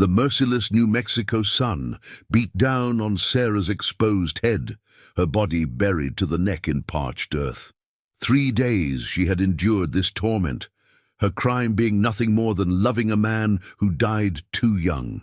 The merciless New Mexico sun beat down on Sarah's exposed head, her body buried to the neck in parched earth. 3 days she had endured this torment, her crime being nothing more than loving a man who died too young.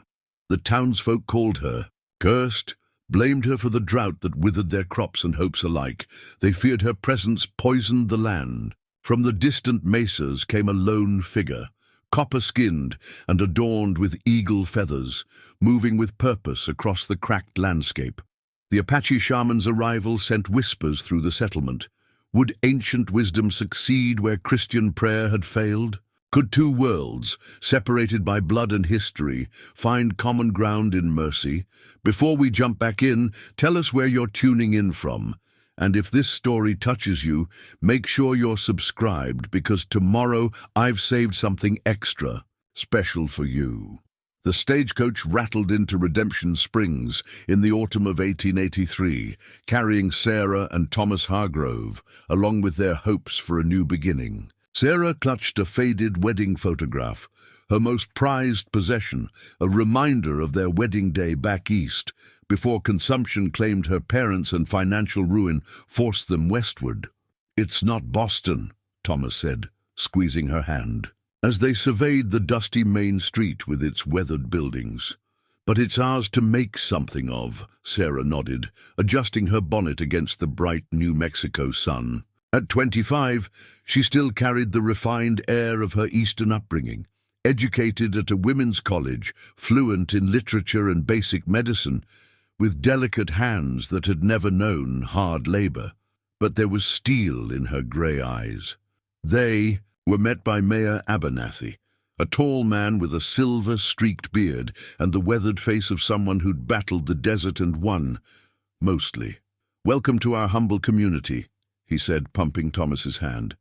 The townsfolk called her cursed, blamed her for the drought that withered their crops and hopes alike. They feared her presence poisoned the land. From the distant mesas came a lone figure, copper-skinned and adorned with eagle feathers, moving with purpose across the cracked landscape. The Apache Shaman's arrival sent whispers through the settlement. Would ancient wisdom succeed where Christian prayer had failed? Could two worlds, separated by blood and history, find common ground in mercy? Before we jump back in, tell us where you're tuning in from. And if this story touches you, make sure you're subscribed, because tomorrow I've saved something extra, special for you. The stagecoach rattled into Redemption Springs in the autumn of 1883, carrying Sarah and Thomas Hargrove, along with their hopes for a new beginning. Sarah clutched a faded wedding photograph, her most prized possession, a reminder of their wedding day back east, before consumption claimed her parents and financial ruin forced them westward. "It's not Boston," Thomas said, squeezing her hand, as they surveyed the dusty main street with its weathered buildings. "But it's ours to make something of," Sarah nodded, adjusting her bonnet against the bright New Mexico sun. At 25, she still carried the refined air of her Eastern upbringing. Educated at a women's college, fluent in literature and basic medicine, with delicate hands that had never known hard labor. But there was steel in her grey eyes. They were met by Mayor Abernathy, a tall man with a silver-streaked beard and the weathered face of someone who'd battled the desert and won, mostly. "Welcome to our humble community," he said, pumping Thomas's hand.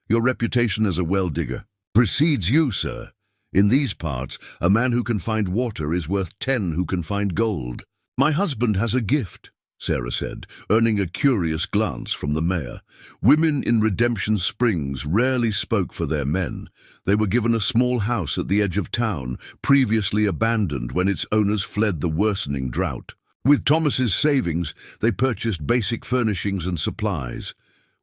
"Your reputation as a well-digger precedes you, sir. In these parts, a man who can find water is worth 10 who can find gold." "My husband has a gift," Sarah said, earning a curious glance from the mayor. Women in Redemption Springs rarely spoke for their men. They were given a small house at the edge of town, previously abandoned when its owners fled the worsening drought. With Thomas's savings, they purchased basic furnishings and supplies.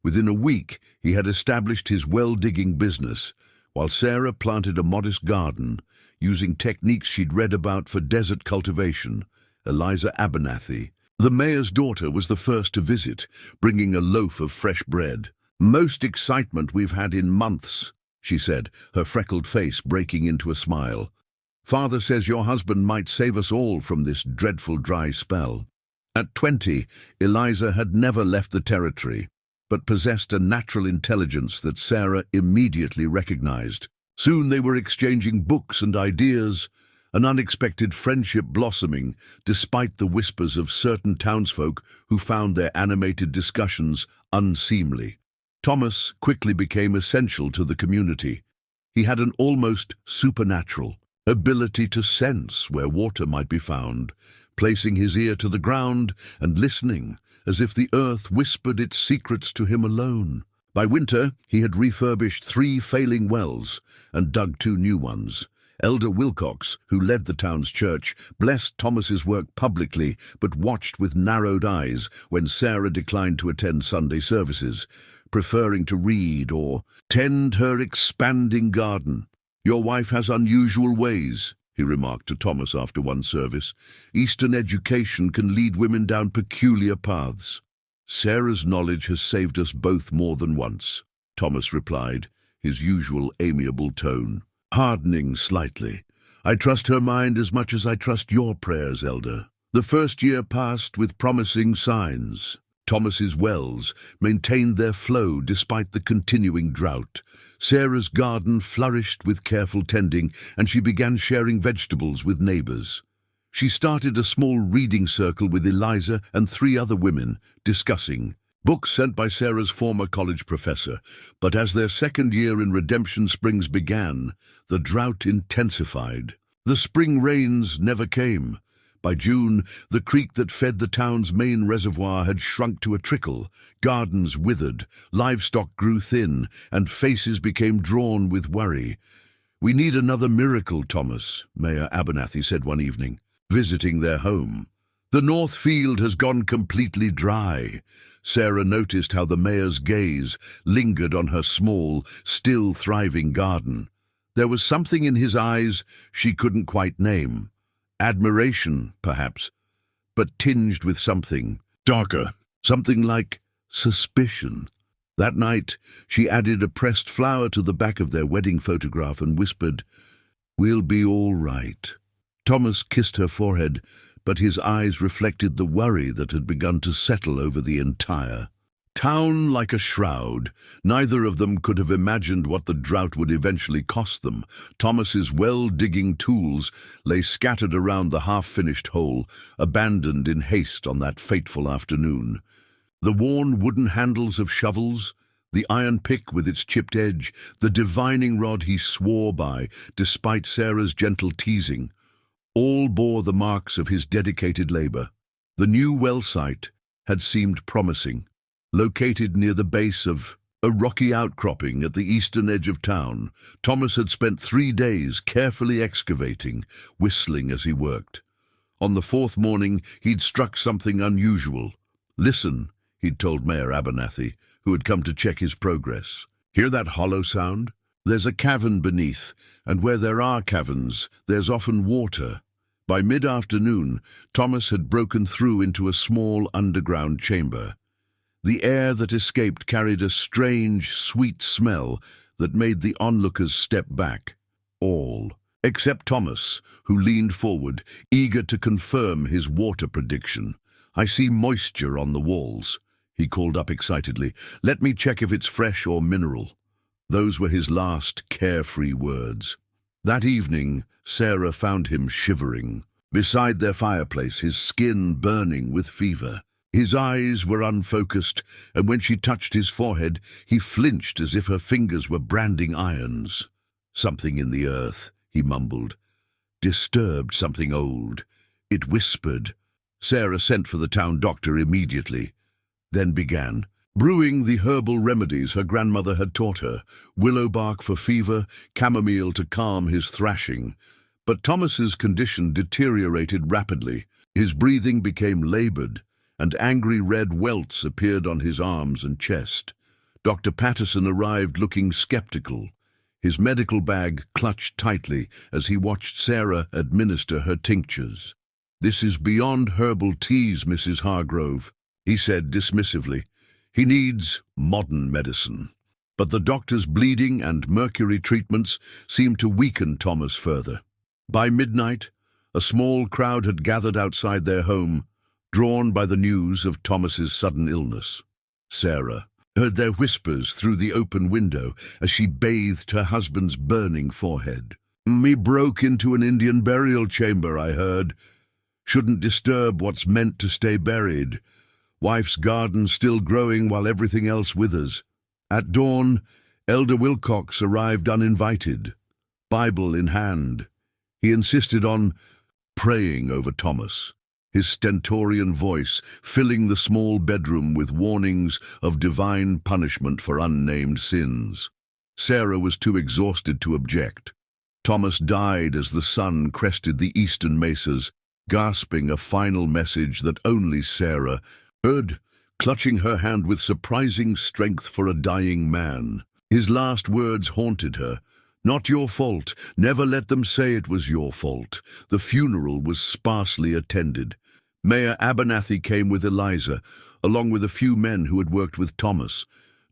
Within a week, he had established his well-digging business, while Sarah planted a modest garden, using techniques she'd read about for desert cultivation. Eliza Abernathy, the mayor's daughter, was the first to visit, bringing a loaf of fresh bread. "Most excitement we've had in months," she said, her freckled face breaking into a smile. "Father says your husband might save us all from this dreadful dry spell." At 20, Eliza had never left the territory, but possessed a natural intelligence that Sarah immediately recognized. Soon they were exchanging books and ideas, an unexpected friendship blossoming despite the whispers of certain townsfolk who found their animated discussions unseemly. Thomas quickly became essential to the community. He had an almost supernatural ability to sense where water might be found, placing his ear to the ground and listening as if the earth whispered its secrets to him alone. By winter, he had refurbished 3 failing wells and dug 2 new ones. Elder Wilcox, who led the town's church, blessed Thomas's work publicly, but watched with narrowed eyes when Sarah declined to attend Sunday services, preferring to read or tend her expanding garden. "Your wife has unusual ways," he remarked to Thomas after one service. "Eastern education can lead women down peculiar paths." "Sarah's knowledge has saved us both more than once," Thomas replied, his usual amiable tone hardening slightly. "I trust her mind as much as I trust your prayers, Elder." The first year passed with promising signs. Thomas's wells maintained their flow despite the continuing drought. Sarah's garden flourished with careful tending, and she began sharing vegetables with neighbors. She started a small reading circle with Eliza and 3 other women, discussing books sent by Sarah's former college professor. But as their second year in Redemption Springs began, the drought intensified. The spring rains never came. By June, the creek that fed the town's main reservoir had shrunk to a trickle, gardens withered, livestock grew thin, and faces became drawn with worry. "We need another miracle, Thomas," Mayor Abernathy said one evening, visiting their home. "The north field has gone completely dry." Sarah noticed how the mayor's gaze lingered on her small, still thriving garden. There was something in his eyes she couldn't quite name. Admiration, perhaps, but tinged with something darker, something like suspicion. That night, she added a pressed flower to the back of their wedding photograph and whispered, "We'll be all right." Thomas kissed her forehead, but his eyes reflected the worry that had begun to settle over the entire town like a shroud. Neither of them could have imagined what the drought would eventually cost them. Thomas's well-digging tools lay scattered around the half-finished hole, abandoned in haste on that fateful afternoon. The worn wooden handles of shovels, the iron pick with its chipped edge, the divining rod he swore by, despite Sarah's gentle teasing, all bore the marks of his dedicated labor. The new well site had seemed promising, located near the base of a rocky outcropping at the eastern edge of town. Thomas had spent 3 days carefully excavating, whistling as he worked. On the 4th morning, he'd struck something unusual. "Listen," he'd told Mayor Abernathy, who had come to check his progress. "Hear that hollow sound? There's a cavern beneath, and where there are caverns, there's often water." By mid-afternoon, Thomas had broken through into a small underground chamber. The air that escaped carried a strange, sweet smell that made the onlookers step back. All, except Thomas, who leaned forward, eager to confirm his water prediction. "I see moisture on the walls," he called up excitedly. "Let me check if it's fresh or mineral." Those were his last carefree words. That evening, Sarah found him shivering, beside their fireplace, his skin burning with fever. His eyes were unfocused, and when she touched his forehead, he flinched as if her fingers were branding irons. "Something in the earth," he mumbled. "Disturbed something old." It whispered. Sarah sent for the town doctor immediately, then began brewing the herbal remedies her grandmother had taught her, willow bark for fever, chamomile to calm his thrashing. But Thomas's condition deteriorated rapidly. His breathing became labored, and angry red welts appeared on his arms and chest. Dr. Patterson arrived looking skeptical, his medical bag clutched tightly as he watched Sarah administer her tinctures. "This is beyond herbal teas, Mrs. Hargrove," he said dismissively. "He needs modern medicine." But the doctor's bleeding and mercury treatments seemed to weaken Thomas further. By midnight, a small crowd had gathered outside their home, drawn by the news of Thomas's sudden illness. Sarah heard their whispers through the open window as she bathed her husband's burning forehead. "Me broke into an Indian burial chamber, I heard. Shouldn't disturb what's meant to stay buried. Wife's garden still growing while everything else withers." At dawn, Elder Wilcox arrived uninvited, Bible in hand. He insisted on praying over Thomas, his stentorian voice filling the small bedroom with warnings of divine punishment for unnamed sins. Sarah was too exhausted to object. Thomas died as the sun crested the eastern mesas, gasping a final message that only Sarah heard, clutching her hand with surprising strength for a dying man. His last words haunted her. "Not your fault. Never let them say it was your fault." The funeral was sparsely attended. Mayor Abernathy came with Eliza, along with a few men who had worked with Thomas.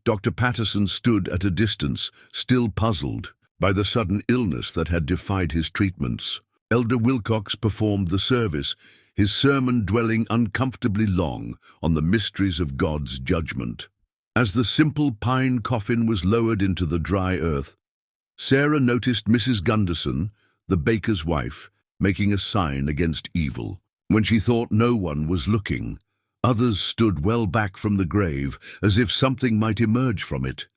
Dr. Patterson stood at a distance, still puzzled by the sudden illness that had defied his treatments. Elder Wilcox performed the service, his sermon dwelling uncomfortably long on the mysteries of God's judgment. As the simple pine coffin was lowered into the dry earth, Sarah noticed Mrs. Gunderson, the baker's wife, making a sign against evil. When she thought no one was looking, others stood well back from the grave, as if something might emerge from it.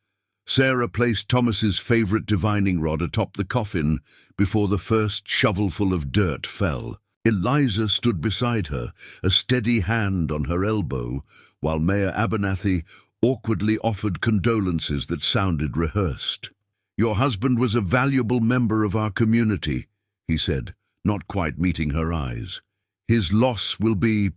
Sarah placed Thomas's favorite divining rod atop the coffin before the first shovelful of dirt fell. Eliza stood beside her, a steady hand on her elbow, while Mayor Abernathy awkwardly offered condolences that sounded rehearsed. "Your husband was a valuable member of our community," he said, not quite meeting her eyes. "His loss will be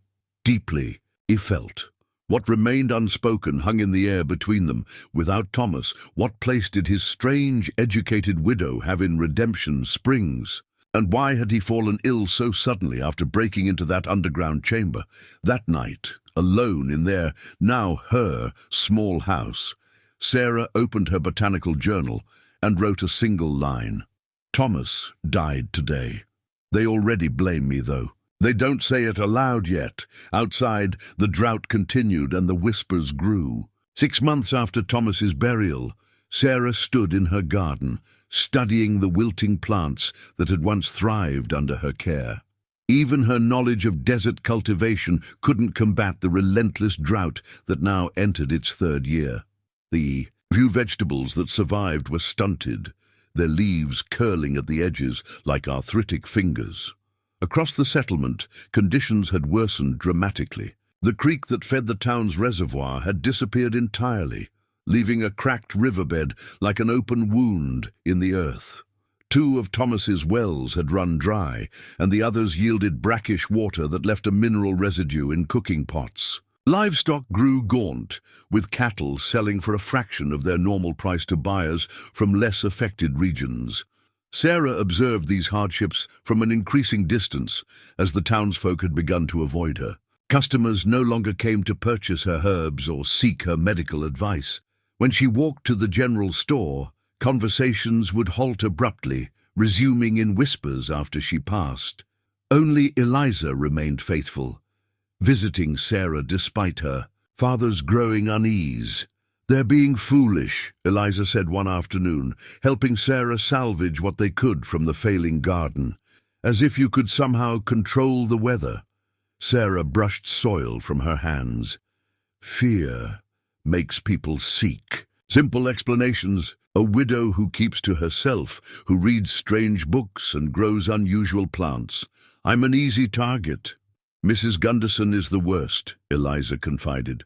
deeply felt." What remained unspoken hung in the air between them. Without Thomas, what place did his strange, educated widow have in Redemption Springs? And why had he fallen ill so suddenly after breaking into that underground chamber? That night, alone in their, now her, small house, Sarah opened her botanical journal and wrote a single line. "Thomas died today. They already blame me, though. They don't say it aloud yet." Outside, the drought continued and the whispers grew. 6 months after Thomas's burial, Sarah stood in her garden, studying the wilting plants that had once thrived under her care. Even her knowledge of desert cultivation couldn't combat the relentless drought that now entered its 3rd year. The few vegetables that survived were stunted, their leaves curling at the edges like arthritic fingers. Across the settlement, conditions had worsened dramatically. The creek that fed the town's reservoir had disappeared entirely, leaving a cracked riverbed like an open wound in the earth. 2 of Thomas's wells had run dry, and the others yielded brackish water that left a mineral residue in cooking pots. Livestock grew gaunt, with cattle selling for a fraction of their normal price to buyers from less affected regions. Sarah observed these hardships from an increasing distance as the townsfolk had begun to avoid her. Customers no longer came to purchase her herbs or seek her medical advice. When she walked to the general store, conversations would halt abruptly, resuming in whispers after she passed. Only Eliza remained faithful, visiting Sarah despite her father's growing unease. "They're being foolish," Eliza said one afternoon, helping Sarah salvage what they could from the failing garden. "As if you could somehow control the weather." Sarah brushed soil from her hands. "Fear makes people seek. Simple explanations. A widow who keeps to herself, who reads strange books and grows unusual plants. I'm an easy target." "Mrs. Gunderson is the worst," Eliza confided.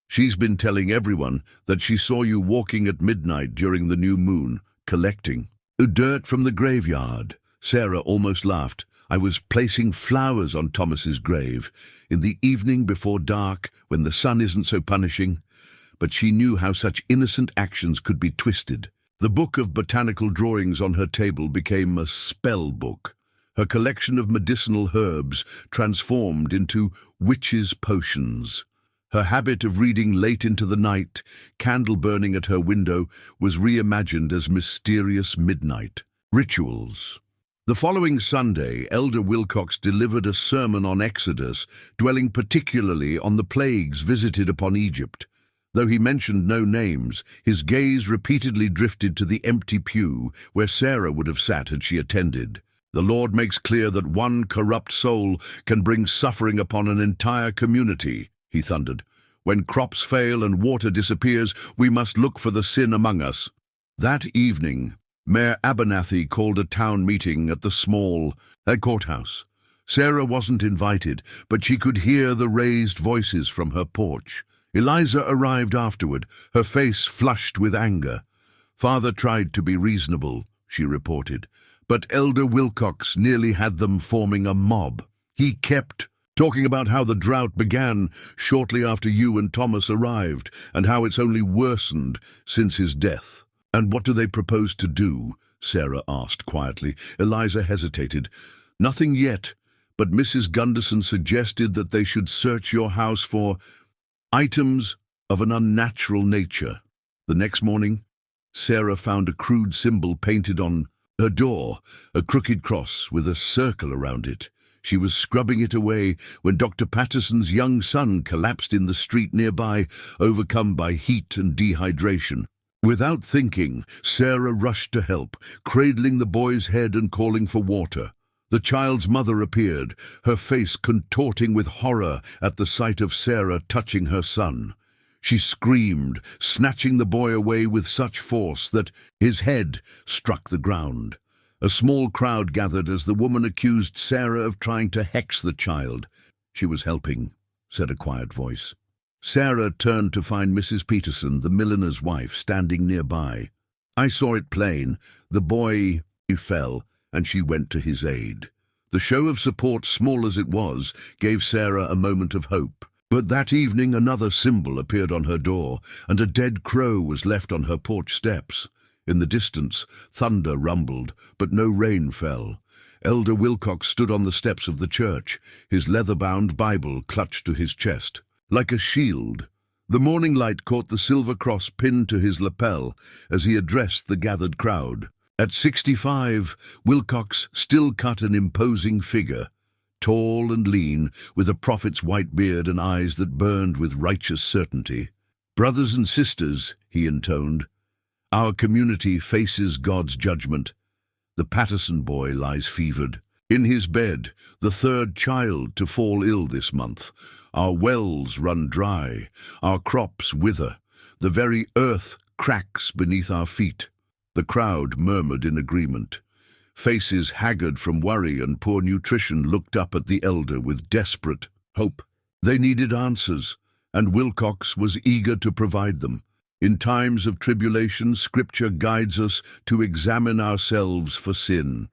"She's been telling everyone that she saw you walking at midnight during the new moon, collecting dirt from the graveyard." Sarah almost laughed. "I was placing flowers on Thomas's grave, in the evening before dark, when the sun isn't so punishing." But she knew how such innocent actions could be twisted. The book of botanical drawings on her table became a spell book. Her collection of medicinal herbs transformed into witches' potions. Her habit of reading late into the night, candle burning at her window, was reimagined as mysterious midnight rituals. The following Sunday, Elder Wilcox delivered a sermon on Exodus, dwelling particularly on the plagues visited upon Egypt. Though he mentioned no names, his gaze repeatedly drifted to the empty pew where Sarah would have sat had she attended. "The Lord makes clear that one corrupt soul can bring suffering upon an entire community," he thundered. "When crops fail and water disappears, we must look for the sin among us." That evening, Mayor Abernathy called a town meeting at the small courthouse. Sarah wasn't invited, but she could hear the raised voices from her porch. Eliza arrived afterward, her face flushed with anger. "Father tried to be reasonable," she reported, "but Elder Wilcox nearly had them forming a mob. He kept talking about how the drought began shortly after you and Thomas arrived, and how it's only worsened since his death." "And what do they propose to do?" Sarah asked quietly. Eliza hesitated. "Nothing yet, but Mrs. Gunderson suggested that they should search your house for items of an unnatural nature." The next morning, Sarah found a crude symbol painted on her door, a crooked cross with a circle around it. She was scrubbing it away when Dr. Patterson's young son collapsed in the street nearby, overcome by heat and dehydration. Without thinking, Sarah rushed to help, cradling the boy's head and calling for water. The child's mother appeared, her face contorting with horror at the sight of Sarah touching her son. She screamed, snatching the boy away with such force that his head struck the ground. A small crowd gathered as the woman accused Sarah of trying to hex the child. "She was helping," said a quiet voice. Sarah turned to find Mrs. Peterson, the milliner's wife, standing nearby. I saw it plain. The boy fell, and she went to his aid. The show of support, small as it was, gave Sarah a moment of hope. But that evening another symbol appeared on her door, and a dead crow was left on her porch steps. In the distance, thunder rumbled, but no rain fell. Elder Wilcox stood on the steps of the church, his leather-bound Bible clutched to his chest. Like a shield, the morning light caught the silver cross pinned to his lapel as he addressed the gathered crowd. At 65, Wilcox still cut an imposing figure, tall and lean, with a prophet's white beard and eyes that burned with righteous certainty. "Brothers and sisters," he intoned, "our community faces God's judgment. The Patterson boy lies fevered in his bed, the third child to fall ill this month. Our wells run dry, our crops wither, the very earth cracks beneath our feet." The crowd murmured in agreement. Faces haggard from worry and poor nutrition looked up at the elder with desperate hope. They needed answers, and Wilcox was eager to provide them. In times of tribulation, Scripture guides us to examine ourselves for sin.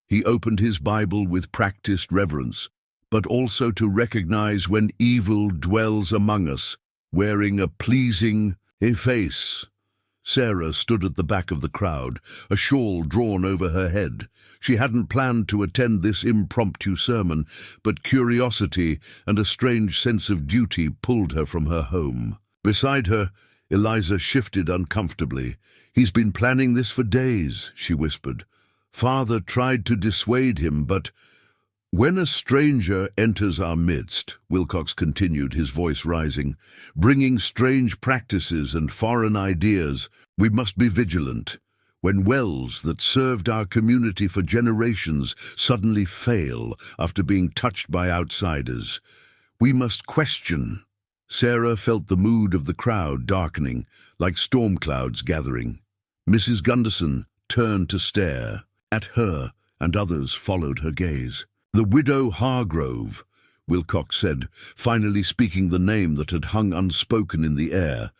He opened his Bible with practiced reverence, but also to recognize when evil dwells among us, wearing a pleasing face. Sarah stood at the back of the crowd, a shawl drawn over her head. She hadn't planned to attend this impromptu sermon, but curiosity and a strange sense of duty pulled her from her home. Beside her, Eliza shifted uncomfortably. "He's been planning this for days," she whispered. "Father tried to dissuade him, but—" "When a stranger enters our midst," Wilcox continued, his voice rising, "bringing strange practices and foreign ideas, we must be vigilant. When wells that served our community for generations suddenly fail after being touched by outsiders, we must question." Sarah felt the mood of the crowd darkening, like storm clouds gathering. Mrs. Gunderson turned to stare at her, and others followed her gaze. "The widow Hargrove," Wilcox said, finally speaking the name that had hung unspoken in the air,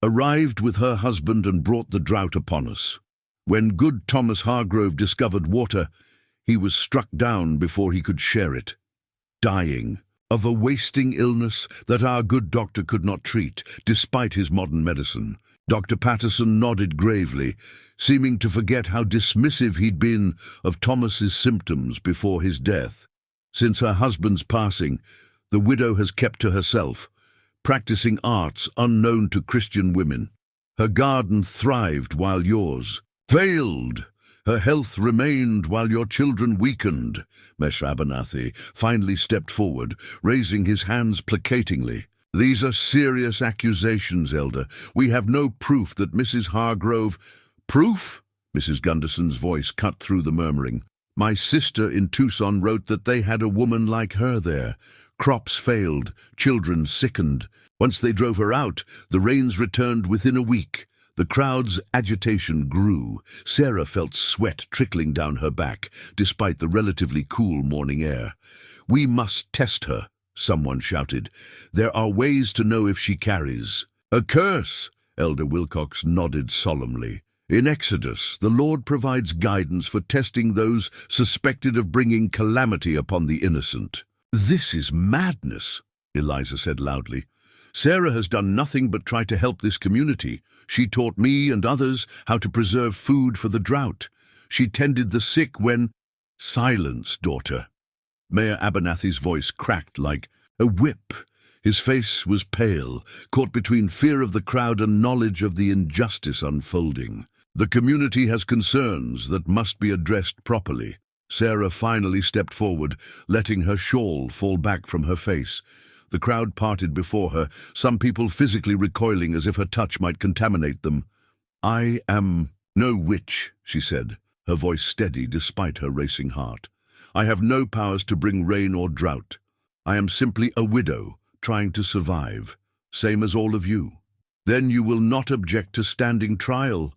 "arrived with her husband and brought the drought upon us. When good Thomas Hargrove discovered water, he was struck down before he could share it, dying of a wasting illness that our good doctor could not treat, despite his modern medicine." Dr. Patterson nodded gravely, seeming to forget how dismissive he'd been of Thomas's symptoms before his death. "Since her husband's passing, the widow has kept to herself, practicing arts unknown to Christian women. Her garden thrived while yours failed. Her health remained while your children weakened." Messer Abernathy finally stepped forward, raising his hands placatingly. "These are serious accusations, Elder. We have no proof that Mrs. Hargrove—" "Proof?" Mrs. Gunderson's voice cut through the murmuring. "My sister in Tucson wrote that they had a woman like her there. Crops failed, children sickened. Once they drove her out, the rains returned within a week." The crowd's agitation grew. Sarah felt sweat trickling down her back, despite the relatively cool morning air. "We must test her," someone shouted. "There are ways to know if she carries a curse." Elder Wilcox nodded solemnly. "In Exodus, the Lord provides guidance for testing those suspected of bringing calamity upon the innocent." "This is madness," Eliza said loudly. "Sarah has done nothing but try to help this community. She taught me and others how to preserve food for the drought. She tended the sick when—" "Silence, daughter." Mayor Abernathy's voice cracked like a whip. His face was pale, caught between fear of the crowd and knowledge of the injustice unfolding. "The community has concerns that must be addressed properly." Sarah finally stepped forward, letting her shawl fall back from her face. The crowd parted before her, some people physically recoiling as if her touch might contaminate them. "I am no witch," she said, her voice steady despite her racing heart. "I have no powers to bring rain or drought. I am simply a widow trying to survive, same as all of you." "Then you will not object to standing trial,"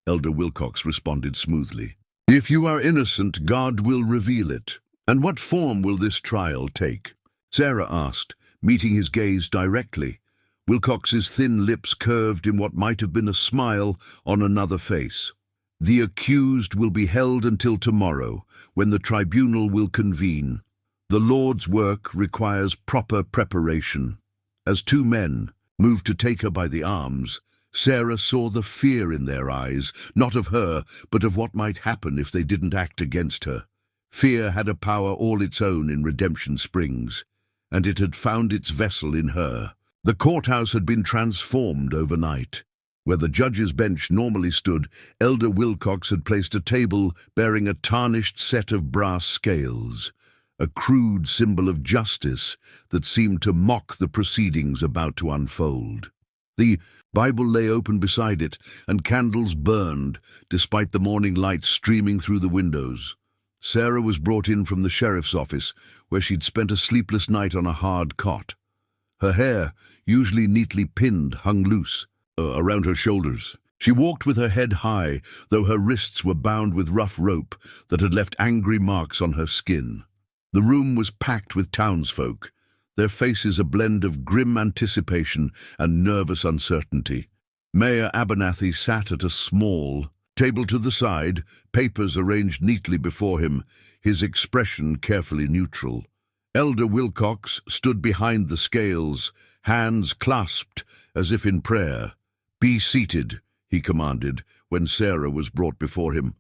Elder Wilcox responded smoothly. "If you are innocent, God will reveal it." "And what form will this trial take?" Sarah asked, meeting his gaze directly. Wilcox's thin lips curved in what might have been a smile on another face. "The accused will be held until tomorrow, when the tribunal will convene. The Lord's work requires proper preparation." As two men moved to take her by the arms, Sarah saw the fear in their eyes, not of her, but of what might happen if they didn't act against her. Fear had a power all its own in Redemption Springs, and it had found its vessel in her. The courthouse had been transformed overnight. Where the judge's bench normally stood, Elder Wilcox had placed a table bearing a tarnished set of brass scales, a crude symbol of justice that seemed to mock the proceedings about to unfold. The Bible lay open beside it, and candles burned, despite the morning light streaming through the windows. Sarah was brought in from the sheriff's office, where she'd spent a sleepless night on a hard cot. Her hair, usually neatly pinned, hung loose around her shoulders. She walked with her head high, though her wrists were bound with rough rope that had left angry marks on her skin. The room was packed with townsfolk, their faces a blend of grim anticipation and nervous uncertainty. Mayor Abernathy sat at a small table to the side, papers arranged neatly before him, his expression carefully neutral. Elder Wilcox stood behind the scales, hands clasped as if in prayer. "Be seated," he commanded when Sarah was brought before him.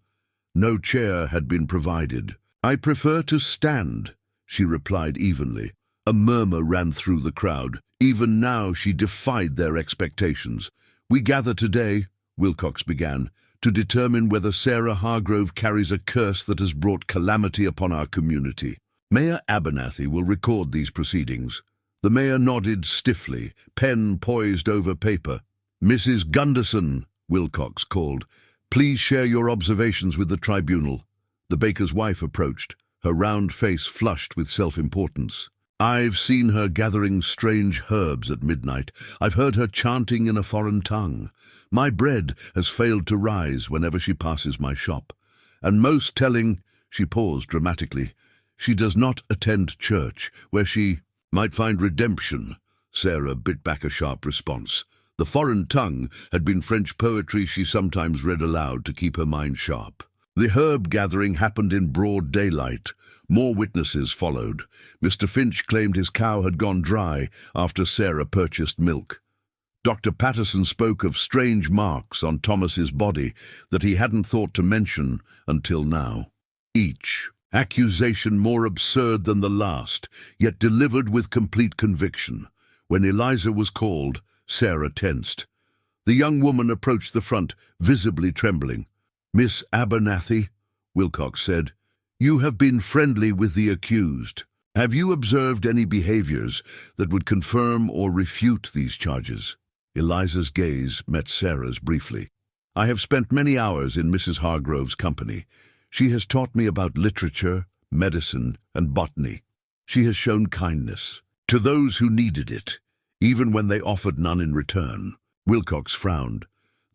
No chair had been provided. "I prefer to stand," she replied evenly. A murmur ran through the crowd. Even now she defied their expectations. "We gather today," Wilcox began, "to determine whether Sarah Hargrove carries a curse that has brought calamity upon our community. Mayor Abernathy will record these proceedings." The mayor nodded stiffly, pen poised over paper. "Mrs. Gunderson," Wilcox called, "please share your observations with the tribunal." The baker's wife approached, her round face flushed with self-importance. "I've seen her gathering strange herbs at midnight. I've heard her chanting in a foreign tongue. My bread has failed to rise whenever she passes my shop. And most telling," she paused dramatically, "she does not attend church, where she might find redemption." Sarah bit back a sharp response. The foreign tongue had been French poetry she sometimes read aloud to keep her mind sharp. The herb gathering happened in broad daylight. More witnesses followed. Mr. Finch claimed his cow had gone dry after Sarah purchased milk. Dr. Patterson spoke of strange marks on Thomas's body that he hadn't thought to mention until now. Each accusation more absurd than the last, yet delivered with complete conviction. When Eliza was called, Sarah tensed. The young woman approached the front, visibly trembling. "Miss Abernathy," Wilcox said, "you have been friendly with the accused. Have you observed any behaviors that would confirm or refute these charges?" Eliza's gaze met Sarah's briefly. "I have spent many hours in Mrs. Hargrove's company. She has taught me about literature, medicine, and botany. She has shown kindness to those who needed it, even when they offered none in return." Wilcox frowned.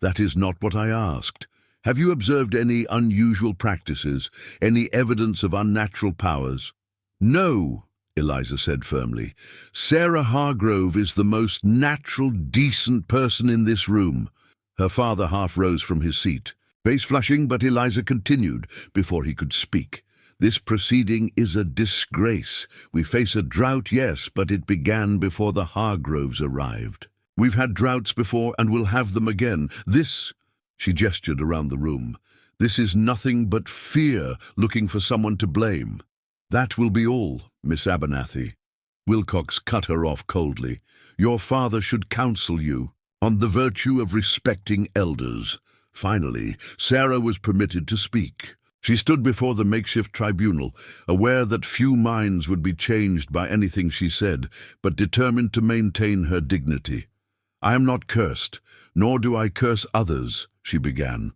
"That is not what I asked. Have you observed any unusual practices, any evidence of unnatural powers?" "No," Eliza said firmly. "Sarah Hargrove is the most natural, decent person in this room." Her father half rose from his seat, face flushing, but Eliza continued before he could speak. "This proceeding is a disgrace. We face a drought, yes, but it began before the Hargroves arrived. We've had droughts before and we'll have them again. This," she gestured around the room, "this is nothing but fear looking for someone to blame." "That will be all, Miss Abernathy." Wilcox cut her off coldly. "Your father should counsel you on the virtue of respecting elders." Finally, Sarah was permitted to speak. She stood before the makeshift tribunal, aware that few minds would be changed by anything she said, but determined to maintain her dignity. "I am not cursed, nor do I curse others," she began.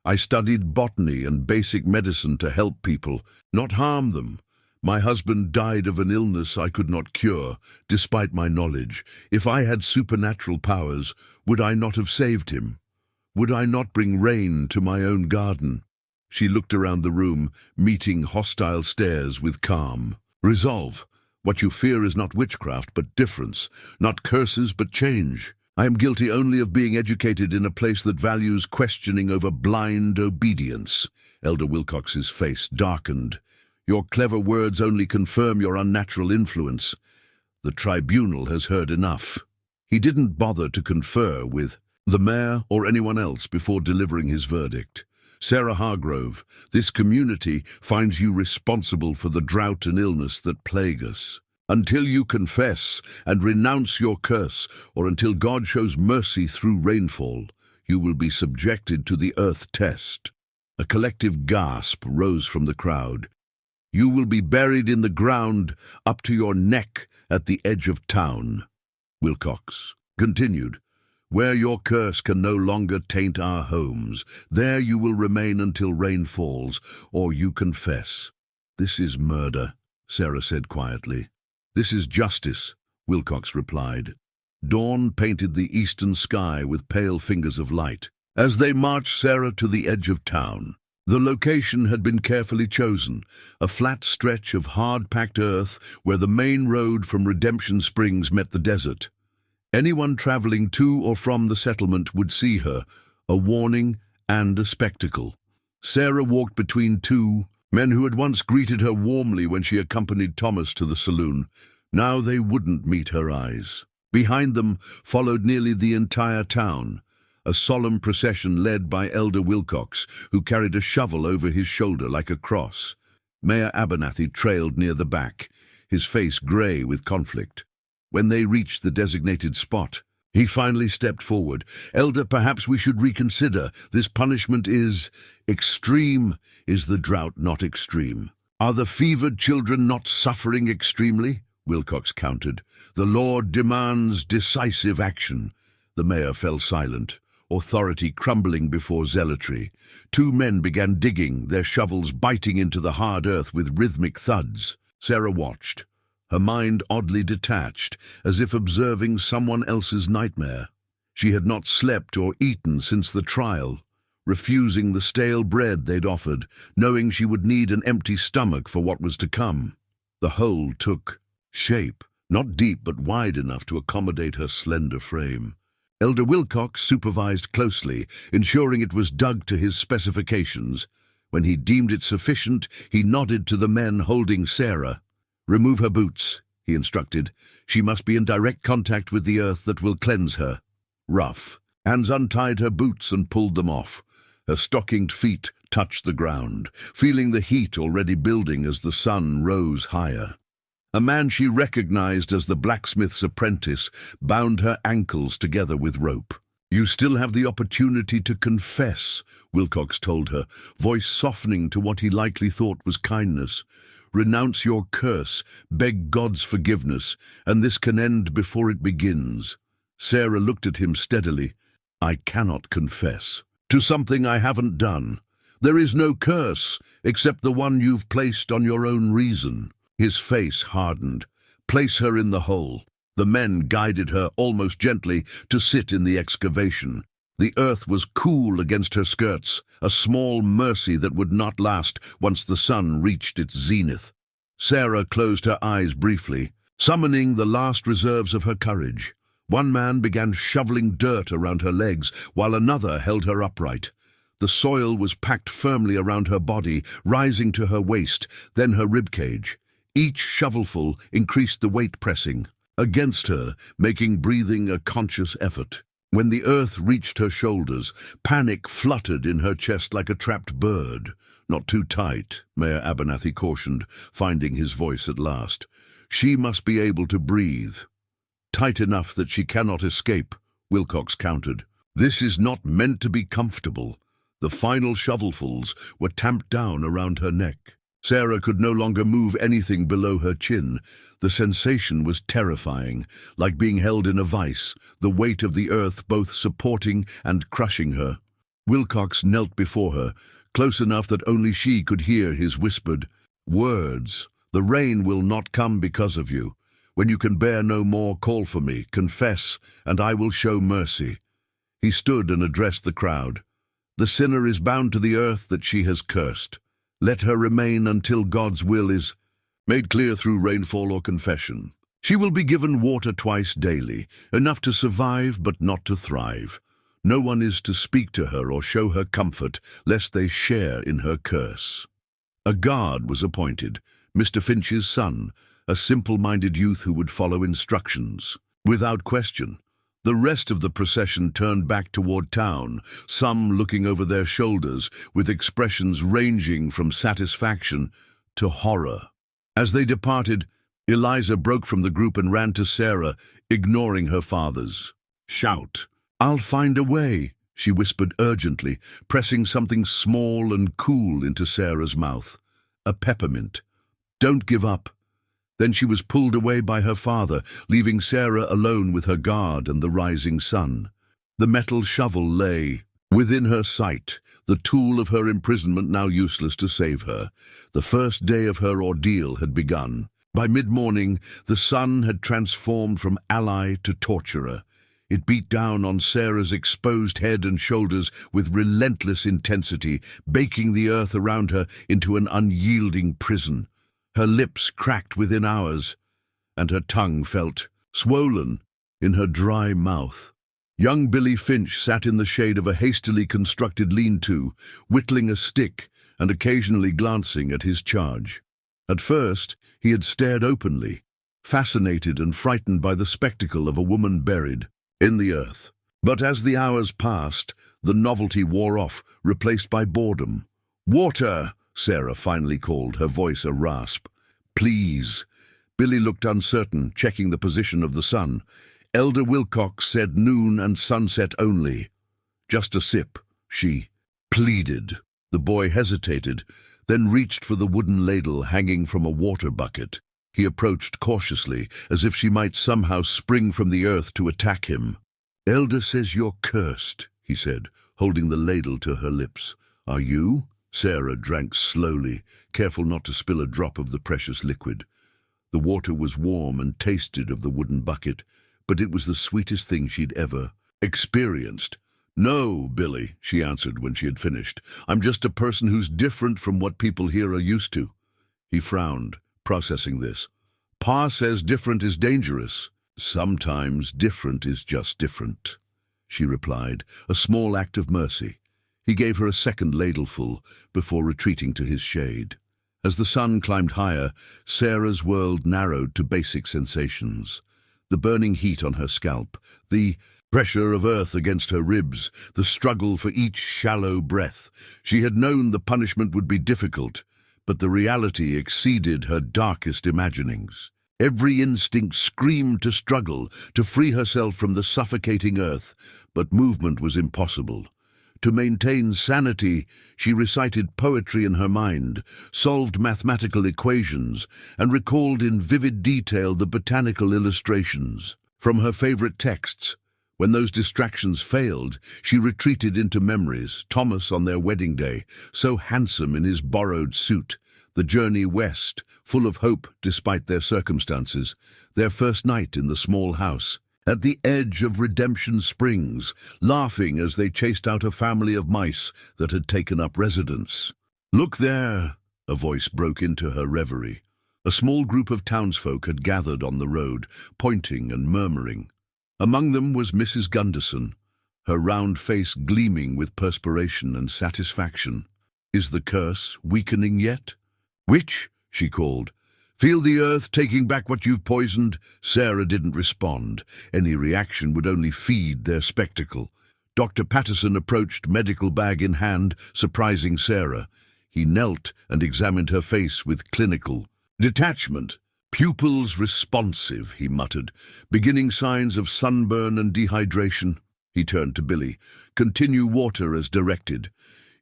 "I studied botany and basic medicine to help people, not harm them. My husband died of an illness I could not cure, despite my knowledge. If I had supernatural powers, would I not have saved him? Would I not bring rain to my own garden?" She looked around the room, meeting hostile stares with calm resolve. What you fear is not witchcraft, but difference, not curses, but change. I am guilty only of being educated in a place that values questioning over blind obedience. Elder Wilcox's face darkened. Your clever words only confirm your unnatural influence. The tribunal has heard enough. He didn't bother to confer with the mayor or anyone else before delivering his verdict. Sarah Hargrove, this community finds you responsible for the drought and illness that plague us. Until you confess and renounce your curse, or until God shows mercy through rainfall, you will be subjected to the earth test. A collective gasp rose from the crowd. You will be buried in the ground up to your neck at the edge of town. Wilcox continued, where your curse can no longer taint our homes, there you will remain until rain falls, or you confess. This is murder, Sarah said quietly. This is justice, Wilcox replied. Dawn painted the eastern sky with pale fingers of light. As they marched Sarah to the edge of town, the location had been carefully chosen, a flat stretch of hard-packed earth where the main road from Redemption Springs met the desert. Anyone traveling to or from the settlement would see her, a warning and a spectacle. Sarah walked between two men who had once greeted her warmly when she accompanied Thomas to the saloon. Now they wouldn't meet her eyes. Behind them followed nearly the entire town, a solemn procession led by Elder Wilcox, who carried a shovel over his shoulder like a cross. Mayor Abernathy trailed near the back, his face grey with conflict. When they reached the designated spot, he finally stepped forward. Elder, perhaps we should reconsider. This punishment is extreme. Is the drought not extreme? Are the fevered children not suffering extremely? Wilcox countered. The Lord demands decisive action. The mayor fell silent, authority crumbling before zealotry. Two men began digging, their shovels biting into the hard earth with rhythmic thuds. Sarah watched, her mind oddly detached, as if observing someone else's nightmare. She had not slept or eaten since the trial, refusing the stale bread they'd offered, knowing she would need an empty stomach for what was to come. The hole took shape, not deep but wide enough to accommodate her slender frame. Elder Wilcox supervised closely, ensuring it was dug to his specifications. When he deemed it sufficient, he nodded to the men holding Sarah. Remove her boots, he instructed. She must be in direct contact with the earth that will cleanse her. Rough. Hands untied her boots and pulled them off. Her stockinged feet touched the ground, feeling the heat already building as the sun rose higher. A man she recognized as the blacksmith's apprentice bound her ankles together with rope. You still have the opportunity to confess, Wilcox told her, voice softening to what he likely thought was kindness. Renounce your curse, beg God's forgiveness, and this can end before it begins. Sarah looked at him steadily. I cannot confess to something I haven't done. There is no curse, except the one you've placed on your own reason. His face hardened. Place her in the hole. The men guided her, almost gently, to sit in the excavation. The earth was cool against her skirts, a small mercy that would not last once the sun reached its zenith. Sarah closed her eyes briefly, summoning the last reserves of her courage. One man began shoveling dirt around her legs, while another held her upright. The soil was packed firmly around her body, rising to her waist, then her ribcage. Each shovelful increased the weight pressing against her, making breathing a conscious effort. When the earth reached her shoulders, panic fluttered in her chest like a trapped bird. Not too tight, Mayor Abernathy cautioned, finding his voice at last. She must be able to breathe. Tight enough that she cannot escape, Wilcox countered. This is not meant to be comfortable. The final shovelfuls were tamped down around her neck. Sarah could no longer move anything below her chin. The sensation was terrifying, like being held in a vice, the weight of the earth both supporting and crushing her. Wilcox knelt before her, close enough that only she could hear his whispered words. The rain will not come because of you. When you can bear no more, call for me, confess, and I will show mercy. He stood and addressed the crowd. The sinner is bound to the earth that she has cursed. Let her remain until God's will is. made clear through rainfall or confession. She will be given water twice daily, enough to survive but not to thrive. No one is to speak to her or show her comfort, lest they share in her curse. A guard was appointed, Mr. Finch's son, a simple-minded youth who would follow instructions. Without question, the rest of the procession turned back toward town, some looking over their shoulders, with expressions ranging from satisfaction to horror. As they departed, Eliza broke from the group and ran to Sarah, ignoring her father's shout. "I'll find a way," she whispered urgently, pressing something small and cool into Sarah's mouth. A peppermint. "Don't give up." Then she was pulled away by her father, leaving Sarah alone with her guard and the rising sun. The metal shovel lay within her sight, the tool of her imprisonment now useless to save her. The first day of her ordeal had begun. By mid-morning, the sun had transformed from ally to torturer. It beat down on Sarah's exposed head and shoulders with relentless intensity, baking the earth around her into an unyielding prison. Her lips cracked within hours, and her tongue felt swollen in her dry mouth. Young Billy Finch sat in the shade of a hastily constructed lean-to, whittling a stick and occasionally glancing at his charge. At first, he had stared openly, fascinated and frightened by the spectacle of a woman buried in the earth. But as the hours passed, the novelty wore off, replaced by boredom. "Water!" Sarah finally called, her voice a rasp. "Please." Billy looked uncertain, checking the position of the sun. Elder Wilcox said noon and sunset only. "Just a sip," she pleaded. The boy hesitated, then reached for the wooden ladle hanging from a water bucket. He approached cautiously, as if she might somehow spring from the earth to attack him. "Elder says you're cursed," he said, holding the ladle to her lips. "Are you?" Sarah drank slowly, careful not to spill a drop of the precious liquid. The water was warm and tasted of the wooden bucket, but it was the sweetest thing she'd ever experienced. "No, Billy," she answered when she had finished. "I'm just a person who's different from what people here are used to." He frowned, processing this. "Pa says different is dangerous." "Sometimes different is just different," she replied, a small act of mercy. He gave her a second ladleful before retreating to his shade. As the sun climbed higher, Sarah's world narrowed to basic sensations. The burning heat on her scalp, the pressure of earth against her ribs, the struggle for each shallow breath. She had known the punishment would be difficult, but the reality exceeded her darkest imaginings. Every instinct screamed to struggle, to free herself from the suffocating earth, but movement was impossible. To maintain sanity, she recited poetry in her mind, solved mathematical equations, and recalled in vivid detail the botanical illustrations. From her favorite texts, when those distractions failed, she retreated into memories. Thomas on their wedding day, so handsome in his borrowed suit, the journey west, full of hope despite their circumstances, their first night in the small house, at the edge of Redemption Springs, laughing as they chased out a family of mice that had taken up residence. "Look there!" a voice broke into her reverie. A small group of townsfolk had gathered on the road, pointing and murmuring. Among them was Mrs. Gunderson, her round face gleaming with perspiration and satisfaction. "Is the curse weakening yet?" "Witch," she called. "Feel the earth taking back what you've poisoned?" Sarah didn't respond. Any reaction would only feed their spectacle. Dr. Patterson approached, medical bag in hand, surprising Sarah. He knelt and examined her face with clinical detachment. "Pupils responsive," he muttered. "Beginning signs of sunburn and dehydration." He turned to Billy. "Continue water as directed.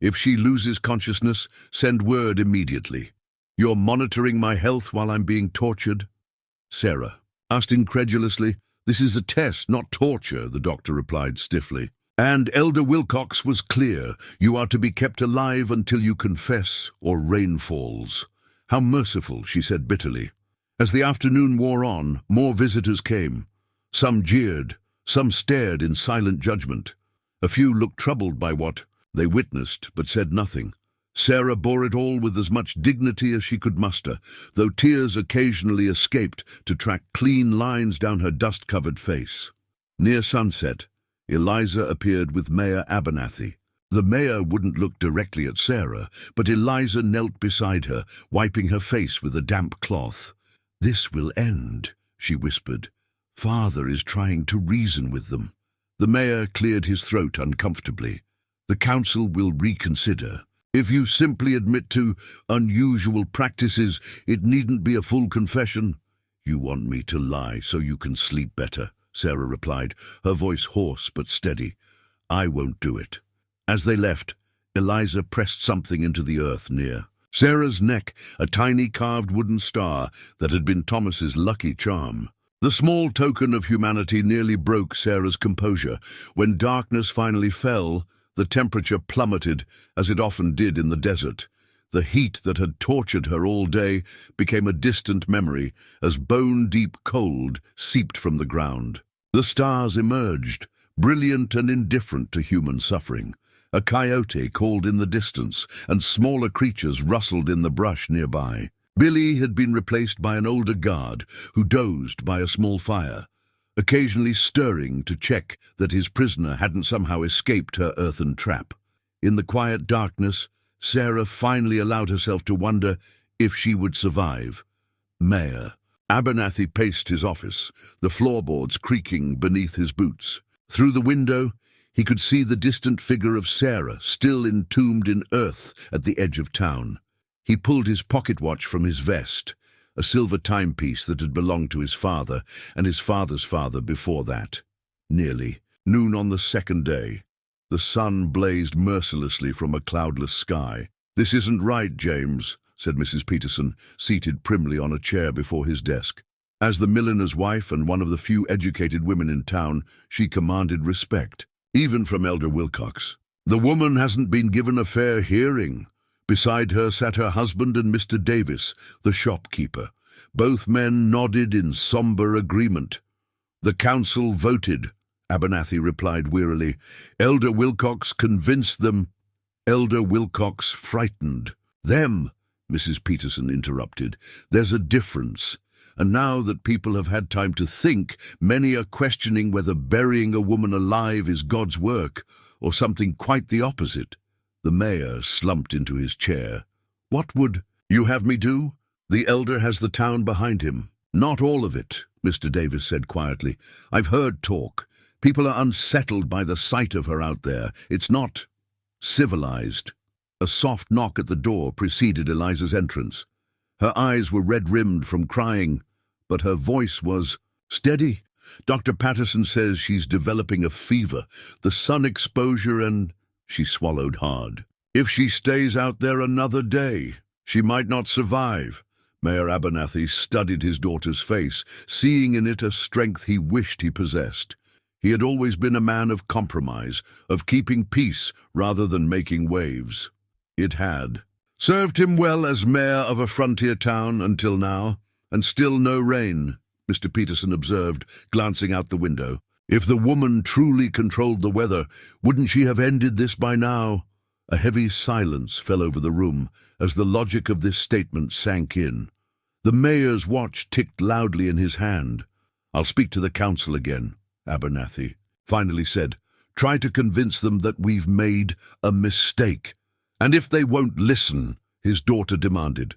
If she loses consciousness, send word immediately. You're monitoring my health while I'm being tortured?" Sarah asked incredulously. "This is a test, not torture," the doctor replied stiffly. "And Elder Wilcox was clear. You are to be kept alive until you confess or rain falls." "How merciful," she said bitterly. As the afternoon wore on, more visitors came. Some jeered, some stared in silent judgment. A few looked troubled by what they witnessed, but said nothing. Sarah bore it all with as much dignity as she could muster, though tears occasionally escaped to track clean lines down her dust-covered face. Near sunset, Eliza appeared with Mayor Abernathy. The mayor wouldn't look directly at Sarah, but Eliza knelt beside her, wiping her face with a damp cloth. "This will end," she whispered. "Father is trying to reason with them." The mayor cleared his throat uncomfortably. "The council will reconsider. If you simply admit to unusual practices, it needn't be a full confession." "You want me to lie so you can sleep better," Sarah replied, her voice hoarse but steady. "I won't do it." As they left, Eliza pressed something into the earth near Sarah's neck, a tiny carved wooden star that had been Thomas's lucky charm. The small token of humanity nearly broke Sarah's composure. When darkness finally fell, the temperature plummeted, as it often did in the desert. The heat that had tortured her all day became a distant memory, as bone-deep cold seeped from the ground. The stars emerged, brilliant and indifferent to human suffering. A coyote called in the distance, and smaller creatures rustled in the brush nearby. Billy had been replaced by an older guard who dozed by a small fire, occasionally stirring to check that his prisoner hadn't somehow escaped her earthen trap. In the quiet darkness, Sarah finally allowed herself to wonder if she would survive. Mayor Abernathy paced his office, the floorboards creaking beneath his boots. Through the window, he could see the distant figure of Sarah, still entombed in earth at the edge of town. He pulled his pocket watch from his vest, a silver timepiece that had belonged to his father and his father's father before that. Nearly noon on the second day. The sun blazed mercilessly from a cloudless sky. "This isn't right, James," said Mrs. Peterson, seated primly on a chair before his desk. As the milliner's wife and one of the few educated women in town, she commanded respect, even from Elder Wilcox. "The woman hasn't been given a fair hearing." Beside her sat her husband and Mr. Davis, the shopkeeper. Both men nodded in somber agreement. "The council voted," Abernathy replied wearily. "Elder Wilcox convinced them." Elder Wilcox frightened. "Them," Mrs. Peterson interrupted. "There's a difference. And now that people have had time to think, many are questioning whether burying a woman alive is God's work, or something quite the opposite." The mayor slumped into his chair. "What would you have me do?" "The elder has the town behind him." "Not all of it," Mr. Davis said quietly. "I've heard talk. People are unsettled by the sight of her out there. It's not civilized." A soft knock at the door preceded Eliza's entrance. Her eyes were red-rimmed from crying, but her voice was steady. "Dr. Patterson says she's developing a fever, the sun exposure, and—" She swallowed hard. "If she stays out there another day, she might not survive." Mayor Abernathy studied his daughter's face, seeing in it a strength he wished he possessed. He had always been a man of compromise, of keeping peace rather than making waves. It had served him well as mayor of a frontier town until now, and still no rain, Mr. Peterson observed, glancing out the window. "If the woman truly controlled the weather, wouldn't she have ended this by now?" A heavy silence fell over the room as the logic of this statement sank in. The mayor's watch ticked loudly in his hand. "I'll speak to the council again," Abernathy finally said. "Try to convince them that we've made a mistake." "And if they won't listen," his daughter demanded.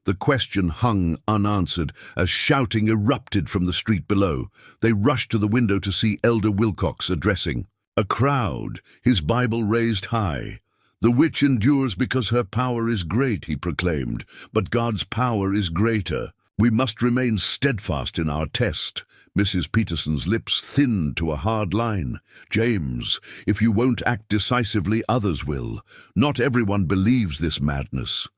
The question hung unanswered as shouting erupted from the street below. They rushed to the window to see Elder Wilcox addressing a crowd, his Bible raised high. "The witch endures because her power is great," he proclaimed, "but God's power is greater. We must remain steadfast in our test." Mrs. Peterson's lips thinned to a hard line. "James, if you won't act decisively, others will. Not everyone believes this madness."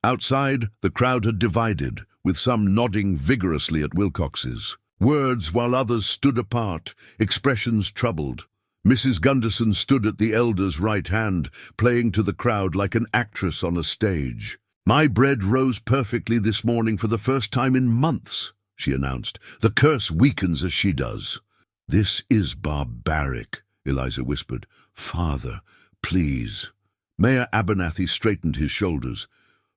Outside, the crowd had divided, with some nodding vigorously at Wilcox's words while others stood apart, expressions troubled. Mrs. Gunderson stood at the elder's right hand, playing to the crowd like an actress on a stage. "My bread rose perfectly this morning for the first time in months," she announced. "The curse weakens as she does." "This is barbaric," Eliza whispered. "Father, please." Mayor Abernathy straightened his shoulders.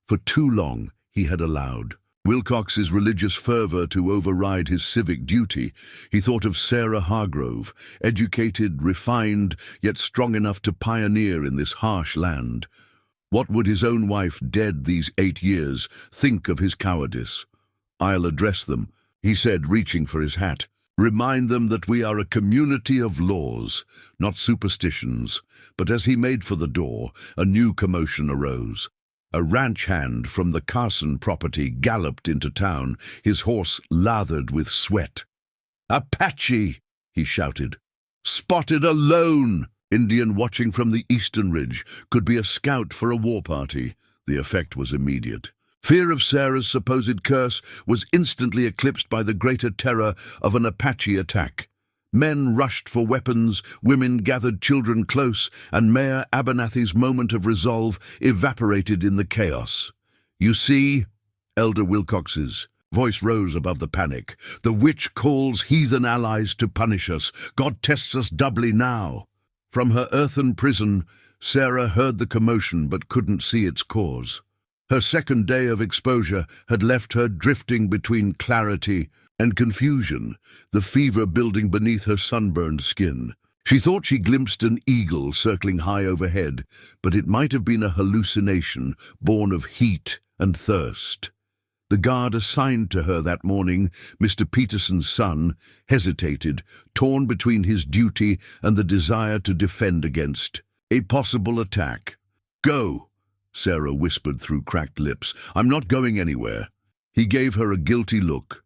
For too long he had allowed Wilcox's religious fervour to override his civic duty. He thought of Sarah Hargrove, educated, refined, yet strong enough to pioneer in this harsh land. What would his own wife, dead these 8 years, think of his cowardice? "I'll address them," he said, reaching for his hat. "Remind them that we are a community of laws, not superstitions." But as he made for the door, a new commotion arose. A ranch hand from the Carson property galloped into town, his horse lathered with sweat. "Apache!" he shouted. "Spotted alone!" Indian watching from the eastern ridge, could be a scout for a war party. The effect was immediate. Fear of Sarah's supposed curse was instantly eclipsed by the greater terror of an Apache attack. Men rushed for weapons, women gathered children close, and Mayor Abernathy's moment of resolve evaporated in the chaos. "You see," Elder Wilcox's voice rose above the panic, "the witch calls heathen allies to punish us. God tests us doubly now." From her earthen prison, Sarah heard the commotion but couldn't see its cause. Her second day of exposure had left her drifting between clarity and confusion, the fever building beneath her sunburned skin. She thought she glimpsed an eagle circling high overhead, but it might have been a hallucination born of heat and thirst. The guard assigned to her that morning, Mr. Peterson's son, hesitated, torn between his duty and the desire to defend against a possible attack. "Go," Sarah whispered through cracked lips. "I'm not going anywhere." He gave her a guilty look,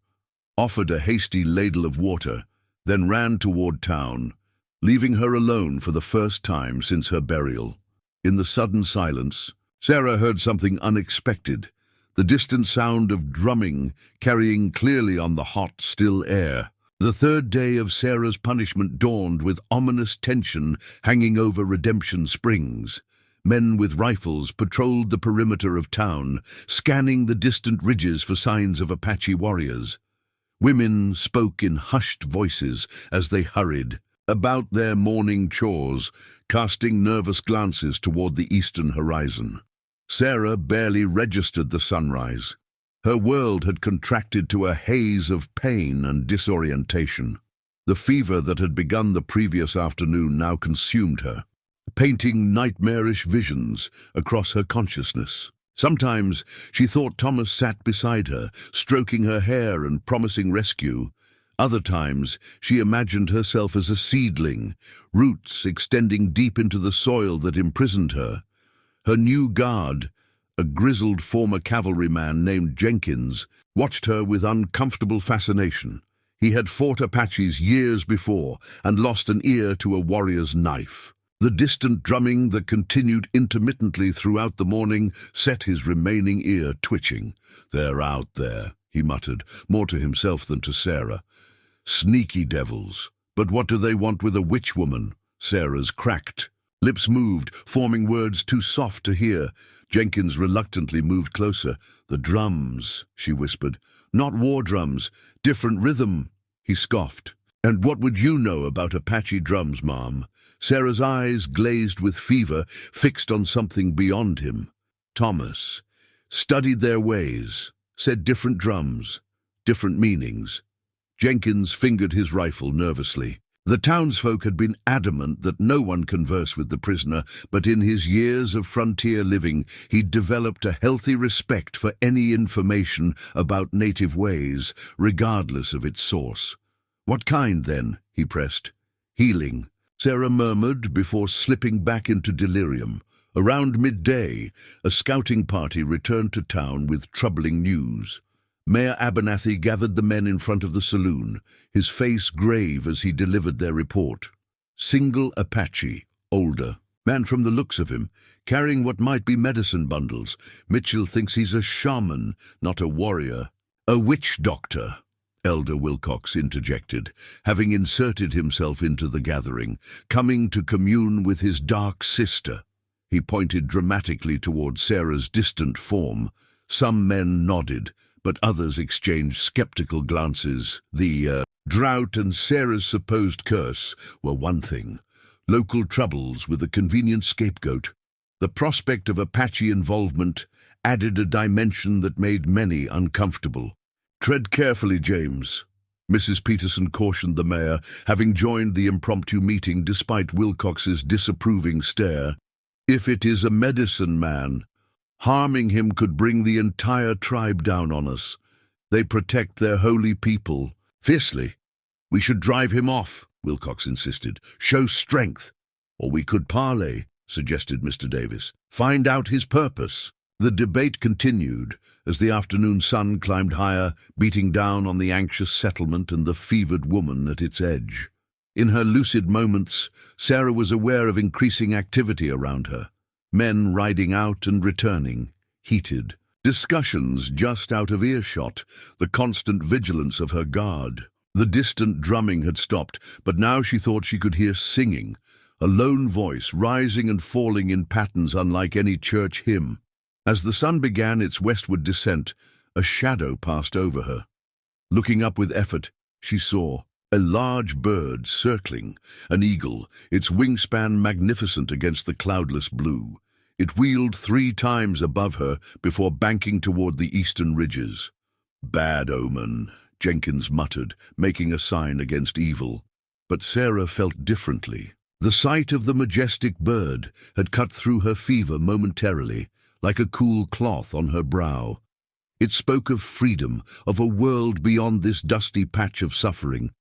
offered a hasty ladle of water, then ran toward town, leaving her alone for the first time since her burial. In the sudden silence, Sarah heard something unexpected, the distant sound of drumming carrying clearly on the hot, still air. The third day of Sarah's punishment dawned with ominous tension hanging over Redemption Springs. Men with rifles patrolled the perimeter of town, scanning the distant ridges for signs of Apache warriors. Women spoke in hushed voices as they hurried about their morning chores, casting nervous glances toward the eastern horizon. Sarah barely registered the sunrise. Her world had contracted to a haze of pain and disorientation. The fever that had begun the previous afternoon now consumed her, painting nightmarish visions across her consciousness. Sometimes she thought Thomas sat beside her, stroking her hair and promising rescue. Other times she imagined herself as a seedling, roots extending deep into the soil that imprisoned her. Her new guard, a grizzled former cavalryman named Jenkins, watched her with uncomfortable fascination. He had fought Apaches years before and lost an ear to a warrior's knife. The distant drumming that continued intermittently throughout the morning set his remaining ear twitching. "They're out there," he muttered, more to himself than to Sarah. "Sneaky devils. But what do they want with a witch woman?" Sarah's cracked lips moved, forming words too soft to hear. Jenkins reluctantly moved closer. "The drums," she whispered. "Not war drums. Different rhythm," he scoffed. "And what would you know about Apache drums, Mom?" Sarah's eyes, glazed with fever, fixed on something beyond him. "Thomas studied their ways, said different drums, different meanings." Jenkins fingered his rifle nervously. The townsfolk had been adamant that no one converse with the prisoner, but in his years of frontier living, he'd developed a healthy respect for any information about native ways, regardless of its source. "What kind, then?" he pressed. "Healing," Sarah murmured before slipping back into delirium. Around midday, a scouting party returned to town with troubling news. Mayor Abernathy gathered the men in front of the saloon, his face grave as he delivered their report. Single Apache, older, man from the looks of him, carrying what might be medicine bundles. Mitchell thinks he's a shaman, not a warrior. "A witch doctor," Elder Wilcox interjected, having inserted himself into the gathering, "coming to commune with his dark sister." He pointed dramatically toward Sarah's distant form. Some men nodded, but others exchanged skeptical glances. The drought and Sarah's supposed curse were one thing. Local troubles with a convenient scapegoat. The prospect of Apache involvement added a dimension that made many uncomfortable. "Tread carefully, James," Mrs. Peterson cautioned the mayor, having joined the impromptu meeting despite Wilcox's disapproving stare. "If it is a medicine man, harming him could bring the entire tribe down on us. They protect their holy people." "Fiercely, we should drive him off," Wilcox insisted. "Show strength." "Or we could parley," suggested Mr. Davis. "Find out his purpose." The debate continued as the afternoon sun climbed higher, beating down on the anxious settlement and the fevered woman at its edge. In her lucid moments, Sarah was aware of increasing activity around her. Men riding out and returning, heated. Discussions just out of earshot, the constant vigilance of her guard. The distant drumming had stopped, but now she thought she could hear singing, a lone voice rising and falling in patterns unlike any church hymn. As the sun began its westward descent, a shadow passed over her. Looking up with effort, she saw a large bird circling, an eagle, its wingspan magnificent against the cloudless blue. It wheeled 3 times above her before banking toward the eastern ridges. "Bad omen," Jenkins muttered, making a sign against evil. But Sarah felt differently. The sight of the majestic bird had cut through her fever momentarily, like a cool cloth on her brow. It spoke of freedom, of a world beyond this dusty patch of suffering.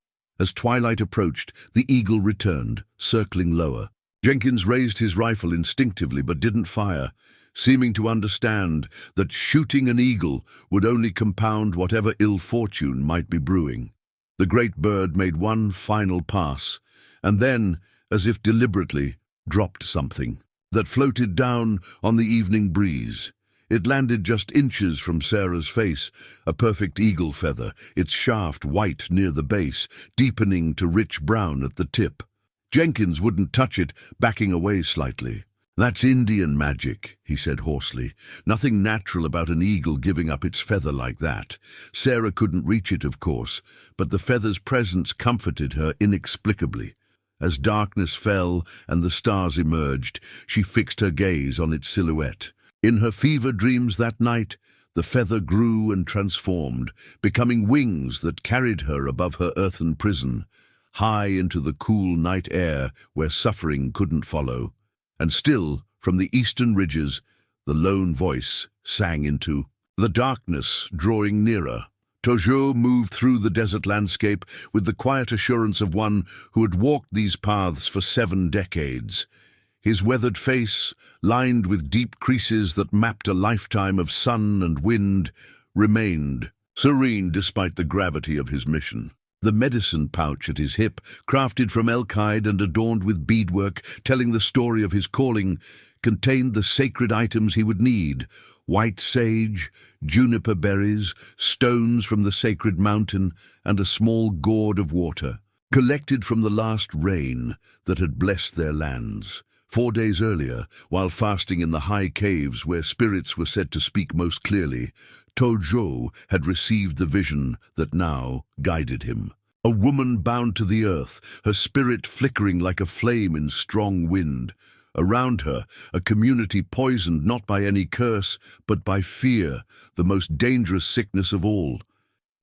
As twilight approached, the eagle returned, circling lower. Jenkins raised his rifle instinctively but didn't fire, seeming to understand that shooting an eagle would only compound whatever ill fortune might be brewing. The great bird made one final pass, and then, as if deliberately, dropped something that floated down on the evening breeze. It landed just inches from Sarah's face, a perfect eagle feather, its shaft white near the base, deepening to rich brown at the tip. Jenkins wouldn't touch it, backing away slightly. "That's Indian magic," he said hoarsely. "Nothing natural about an eagle giving up its feather like that." Sarah couldn't reach it, of course, but the feather's presence comforted her inexplicably. As darkness fell and the stars emerged, she fixed her gaze on its silhouette. In her fever dreams that night, the feather grew and transformed, becoming wings that carried her above her earthen prison, high into the cool night air where suffering couldn't follow. And still, from the eastern ridges, the lone voice sang into the darkness drawing nearer. Tojo moved through the desert landscape with the quiet assurance of one who had walked these paths for 7 decades. His weathered face, lined with deep creases that mapped a lifetime of sun and wind, remained serene despite the gravity of his mission. The medicine pouch at his hip, crafted from elk hide and adorned with beadwork, telling the story of his calling, contained the sacred items he would need: white sage, juniper berries, stones from the sacred mountain, and a small gourd of water, collected from the last rain that had blessed their lands. 4 days earlier, while fasting in the high caves where spirits were said to speak most clearly, Tojo had received the vision that now guided him. A woman bound to the earth, her spirit flickering like a flame in strong wind. Around her, a community poisoned not by any curse, but by fear, the most dangerous sickness of all.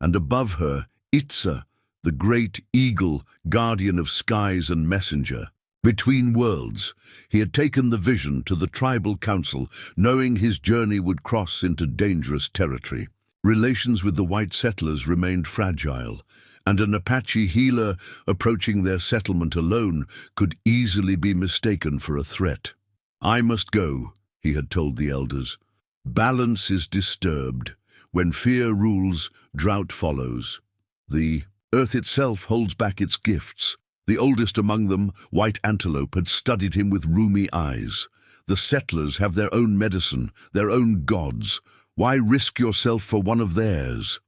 And above her, Itza, the great eagle, guardian of skies and messenger. Between worlds, he had taken the vision to the tribal council, knowing his journey would cross into dangerous territory. Relations with the white settlers remained fragile, and an Apache healer approaching their settlement alone could easily be mistaken for a threat. "I must go," he had told the elders. "Balance is disturbed. When fear rules, drought follows. The earth itself holds back its gifts." The oldest among them, White Antelope, had studied him with rheumy eyes. "The settlers have their own medicine, their own gods. Why risk yourself for one of theirs?"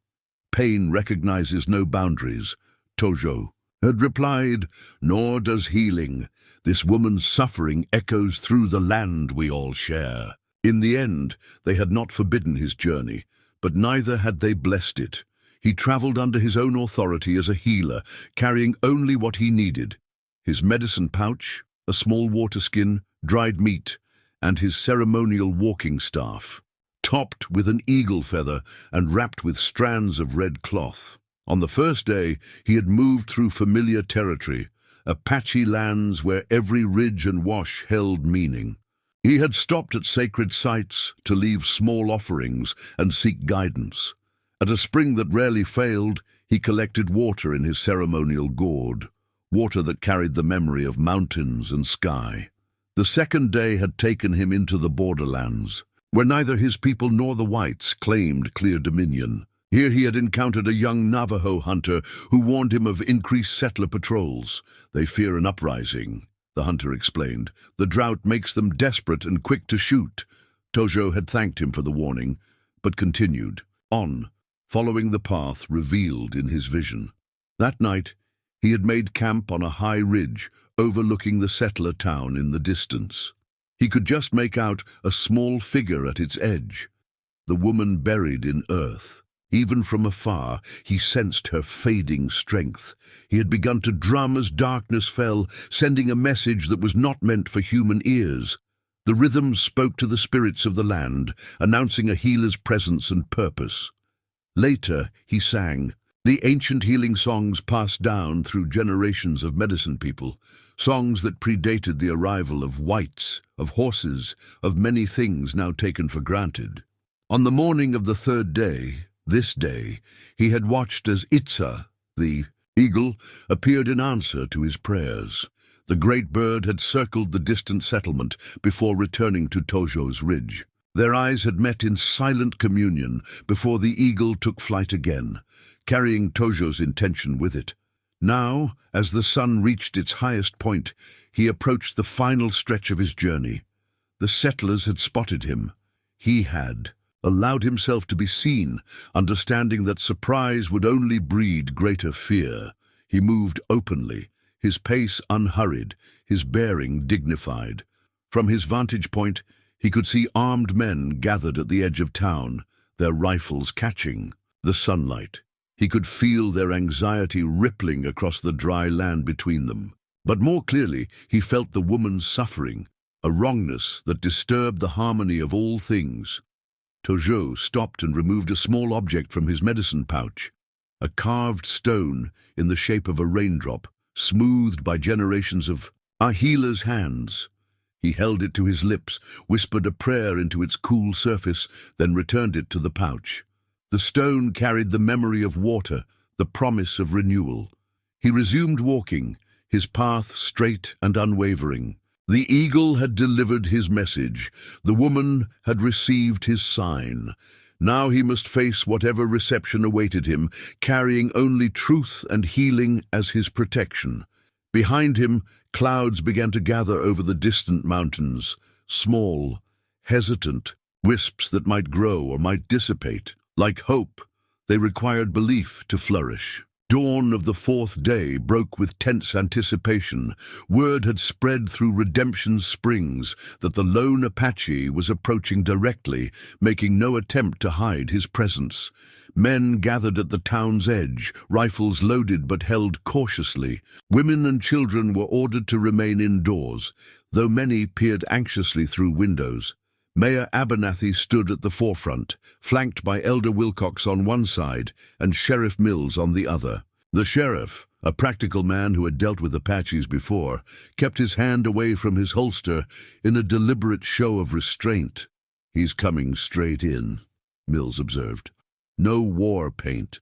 "Pain recognizes no boundaries," Tojo had replied, "nor does healing. This woman's suffering echoes through the land we all share." In the end, they had not forbidden his journey, but neither had they blessed it. He traveled under his own authority as a healer, carrying only what he needed: his medicine pouch, a small water skin, dried meat, and his ceremonial walking staff, topped with an eagle feather and wrapped with strands of red cloth. On the first day, he had moved through familiar territory, Apache lands where every ridge and wash held meaning. He had stopped at sacred sites to leave small offerings and seek guidance. At a spring that rarely failed, he collected water in his ceremonial gourd, water that carried the memory of mountains and sky. The second day had taken him into the borderlands, where neither his people nor the whites claimed clear dominion. Here he had encountered a young Navajo hunter who warned him of increased settler patrols. "They fear an uprising," the hunter explained. "The drought makes them desperate and quick to shoot." Tojo had thanked him for the warning, but continued on, following the path revealed in his vision. That night, he had made camp on a high ridge overlooking the settler town in the distance. He could just make out a small figure at its edge, the woman buried in earth. Even from afar, he sensed her fading strength. He had begun to drum as darkness fell, sending a message that was not meant for human ears. The rhythm spoke to the spirits of the land, announcing a healer's presence and purpose. Later, he sang, the ancient healing songs passed down through generations of medicine people, songs that predated the arrival of whites, of horses, of many things now taken for granted. On the morning of the third day, this day, he had watched as Itza, the eagle, appeared in answer to his prayers. The great bird had circled the distant settlement before returning to Tojo's ridge. Their eyes had met in silent communion before the eagle took flight again, carrying Tojo's intention with it. Now, as the sun reached its highest point, he approached the final stretch of his journey. The settlers had spotted him. He had allowed himself to be seen, understanding that surprise would only breed greater fear. He moved openly, his pace unhurried, his bearing dignified. From his vantage point, he could see armed men gathered at the edge of town, their rifles catching the sunlight. He could feel their anxiety rippling across the dry land between them. But more clearly, he felt the woman's suffering, a wrongness that disturbed the harmony of all things. Tojo stopped and removed a small object from his medicine pouch, a carved stone in the shape of a raindrop, smoothed by generations of a healer's hands. He held it to his lips, whispered a prayer into its cool surface, then returned it to the pouch. The stone carried the memory of water, the promise of renewal. He resumed walking, his path straight and unwavering. The eagle had delivered his message. The woman had received his sign. Now he must face whatever reception awaited him, carrying only truth and healing as his protection. Behind him, clouds began to gather over the distant mountains, small, hesitant, wisps that might grow or might dissipate. Like hope, they required belief to flourish. Dawn of the fourth day broke with tense anticipation. Word had spread through Redemption's springs that the lone Apache was approaching directly, making no attempt to hide his presence. Men gathered at the town's edge, rifles loaded but held cautiously. Women and children were ordered to remain indoors, though many peered anxiously through windows. Mayor Abernathy stood at the forefront, flanked by Elder Wilcox on one side and Sheriff Mills on the other. The sheriff, a practical man who had dealt with Apaches before, kept his hand away from his holster in a deliberate show of restraint. "He's coming straight in," Mills observed. "No war paint,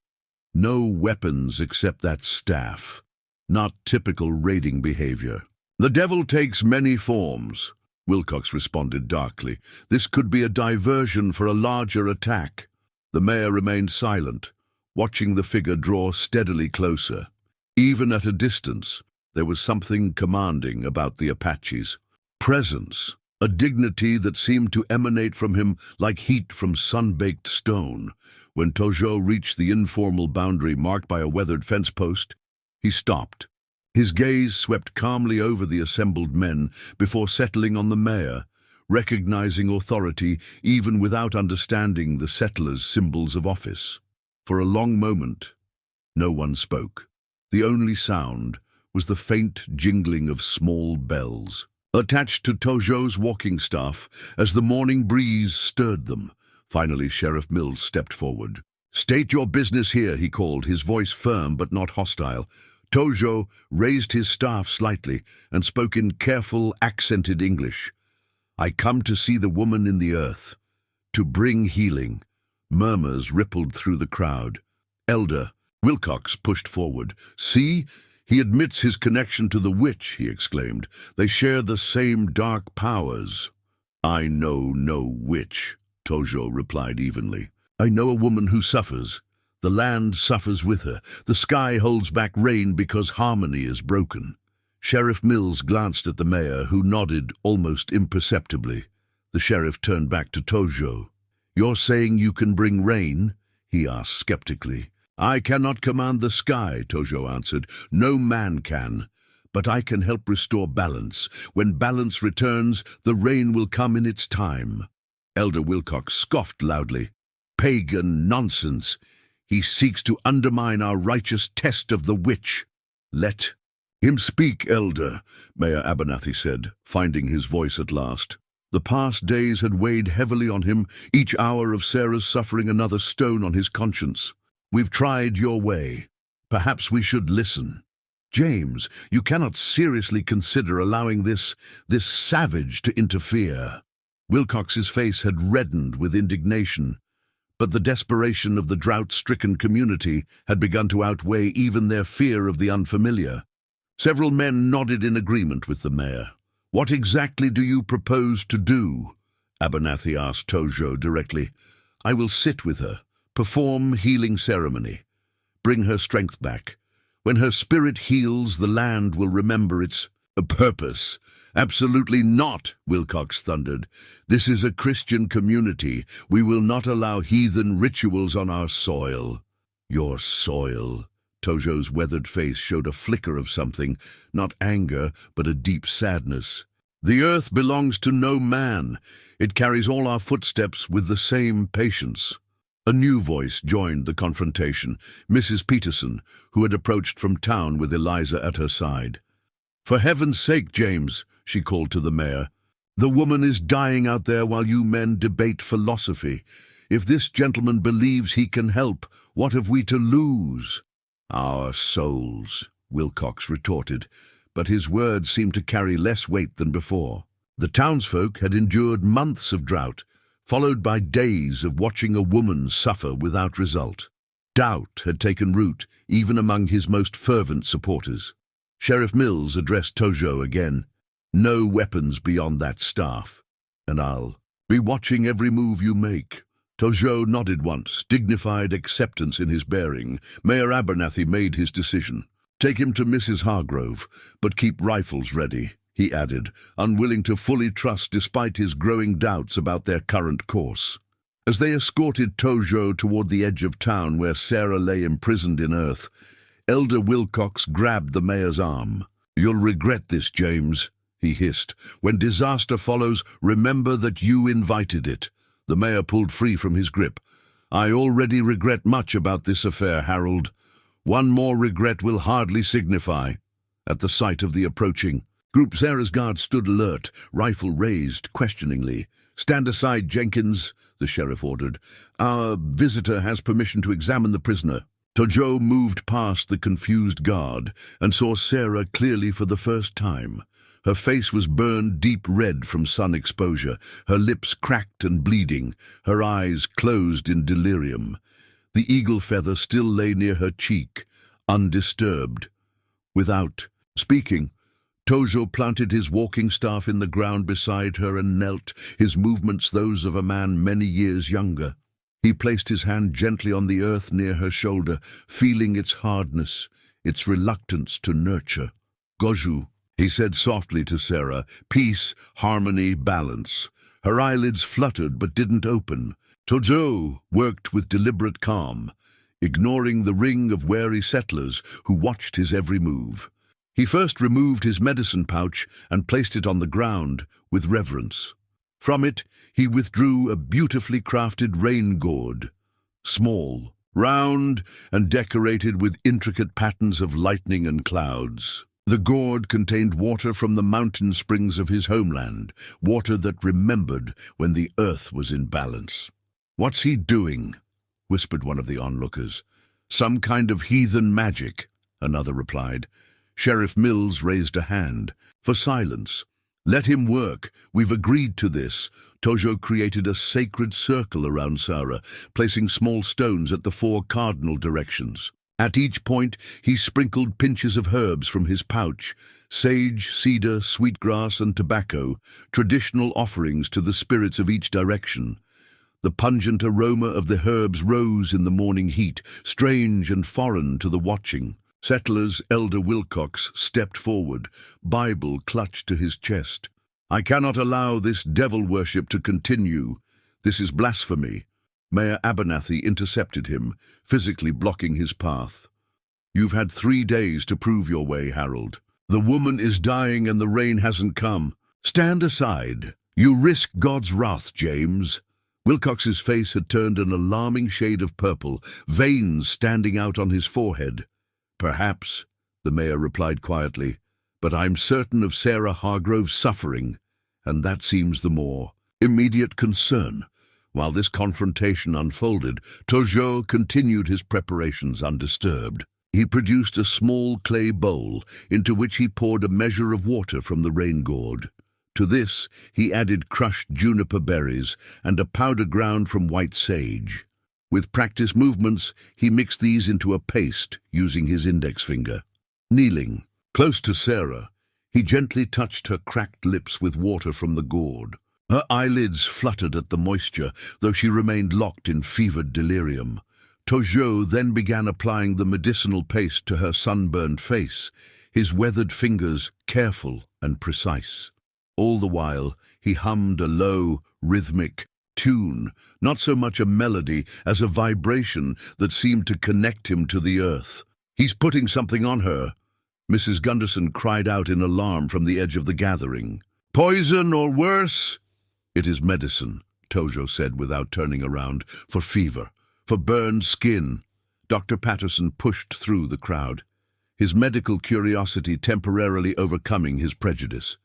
no weapons except that staff. Not typical raiding behavior." "The devil takes many forms," Wilcox responded darkly. "This could be a diversion for a larger attack." The mayor remained silent, watching the figure draw steadily closer. Even at a distance, there was something commanding about the Apache's presence, a dignity that seemed to emanate from him like heat from sun-baked stone. When Tojo reached the informal boundary marked by a weathered fence post, he stopped. His gaze swept calmly over the assembled men before settling on the mayor, recognizing authority even without understanding the settlers' symbols of office. For a long moment, no one spoke. The only sound was the faint jingling of small bells. attached to Tojo's walking staff as the morning breeze stirred them. Finally, Sheriff Mills stepped forward. "State your business here," he called, his voice firm but not hostile. Tojo raised his staff slightly and spoke in careful, accented English. "I come to see the woman in the earth, to bring healing." Murmurs rippled through the crowd. "Elder," Wilcox pushed forward. "See? He admits his connection to the witch," he exclaimed. "They share the same dark powers." "I know no witch," Tojo replied evenly. "I know a woman who suffers. The land suffers with her. The sky holds back rain because harmony is broken." Sheriff Mills glanced at the mayor, who nodded almost imperceptibly. The sheriff turned back to Tojo. "You're saying you can bring rain?" he asked skeptically. "I cannot command the sky," Tojo answered. "No man can. But I can help restore balance. When balance returns, the rain will come in its time." Elder Wilcox scoffed loudly. "Pagan nonsense! He seeks to undermine our righteous test of the witch." "Let him speak, Elder," Mayor Abernathy said, finding his voice at last. The past days had weighed heavily on him, each hour of Sarah's suffering another stone on his conscience. "We've tried your way. Perhaps we should listen. James, you cannot seriously consider allowing this savage to interfere." Wilcox's face had reddened with indignation, but the desperation of the drought-stricken community had begun to outweigh even their fear of the unfamiliar. Several men nodded in agreement with the mayor. "What exactly do you propose to do?" Abernathy asked Tojo directly. "I will sit with her, perform healing ceremony, bring her strength back. When her spirit heals, the land will remember its purpose." "Absolutely not," Wilcox thundered. "This is a Christian community. We will not allow heathen rituals on our soil." "Your soil?" Tojo's weathered face showed a flicker of something, not anger, but a deep sadness. "The earth belongs to no man. It carries all our footsteps with the same patience." A new voice joined the confrontation, Mrs. Peterson, who had approached from town with Eliza at her side. "For heaven's sake, James," she called to the mayor, "the woman is dying out there while you men debate philosophy. If this gentleman believes he can help, what have we to lose?" "Our souls," Wilcox retorted, but his words seemed to carry less weight than before. The townsfolk had endured months of drought, followed by days of watching a woman suffer without result. Doubt had taken root, even among his most fervent supporters. Sheriff Mills addressed Tojo again. "No weapons beyond that staff, and I'll be watching every move you make." Tojo nodded once, dignified acceptance in his bearing. Mayor Abernathy made his decision. "Take him to Mrs. Hargrove, but keep rifles ready," he added, unwilling to fully trust despite his growing doubts about their current course. As they escorted Tojo toward the edge of town where Sarah lay imprisoned in earth, Elder Wilcox grabbed the mayor's arm. "You'll regret this, James," he hissed. "When disaster follows, remember that you invited it." The mayor pulled free from his grip. "I already regret much about this affair, Harold. One more regret will hardly signify." At the sight of the approaching group, Sarah's guard stood alert, rifle raised questioningly. "Stand aside, Jenkins," the sheriff ordered. "Our visitor has permission to examine the prisoner." Tojo moved past the confused guard and saw Sarah clearly for the first time. Her face was burned deep red from sun exposure, her lips cracked and bleeding, her eyes closed in delirium. The eagle feather still lay near her cheek, undisturbed. Without speaking, Tojo planted his walking staff in the ground beside her and knelt, his movements those of a man many years younger. He placed his hand gently on the earth near her shoulder, feeling its hardness, its reluctance to nurture. "Goju," he said softly to Sarah, "peace, harmony, balance." Her eyelids fluttered but didn't open. Tojo worked with deliberate calm, ignoring the ring of wary settlers who watched his every move. He first removed his medicine pouch and placed it on the ground with reverence. From it, he withdrew a beautifully crafted rain gourd, small, round, and decorated with intricate patterns of lightning and clouds. The gourd contained water from the mountain springs of his homeland, water that remembered when the earth was in balance. "What's he doing?" whispered one of the onlookers. "Some kind of heathen magic," another replied. Sheriff Mills raised a hand. "For silence. Let him work. We've agreed to this." Tojo created a sacred circle around Sarah, placing small stones at the 4 cardinal directions. At each point, he sprinkled pinches of herbs from his pouch: sage, cedar, sweetgrass, and tobacco, traditional offerings to the spirits of each direction. The pungent aroma of the herbs rose in the morning heat, strange and foreign to the watching. Settlers Elder Wilcox stepped forward, Bible clutched to his chest. "I cannot allow this devil worship to continue. This is blasphemy." Mayor Abernathy intercepted him, physically blocking his path. "You've had 3 days to prove your way, Harold. The woman is dying and the rain hasn't come. Stand aside. You risk God's wrath, James." Wilcox's face had turned an alarming shade of purple, veins standing out on his forehead. "Perhaps," the mayor replied quietly, "but I'm certain of Sarah Hargrove's suffering, and that seems the more immediate concern." While this confrontation unfolded, Tojo continued his preparations undisturbed. He produced a small clay bowl, into which he poured a measure of water from the rain gourd. To this, he added crushed juniper berries and a powder ground from white sage. With practiced movements, he mixed these into a paste, using his index finger. Kneeling close to Sarah, he gently touched her cracked lips with water from the gourd. Her eyelids fluttered at the moisture, though she remained locked in fevered delirium. Tojo then began applying the medicinal paste to her sunburned face, his weathered fingers careful and precise. All the while, he hummed a low, rhythmic tune, not so much a melody as a vibration that seemed to connect him to the earth. "He's putting something on her," Mrs. Gunderson cried out in alarm from the edge of the gathering. "Poison or worse?" "It is medicine," Tojo said without turning around, "for fever, for burned skin." Dr. Patterson pushed through the crowd, his medical curiosity temporarily overcoming his prejudice.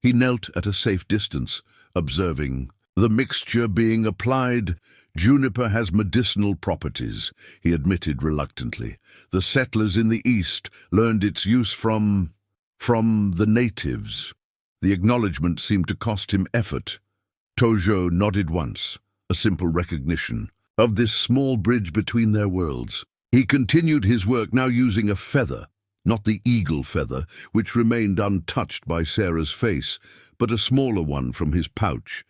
He knelt at a safe distance, observing, "The mixture being applied, juniper has medicinal properties," he admitted reluctantly. "The settlers in the East learned its use from the natives." The acknowledgement seemed to cost him effort. Tojo nodded once, a simple recognition of this small bridge between their worlds. He continued his work, now using a feather, not the eagle feather, which remained untouched by Sarah's face, but a smaller one from his pouch,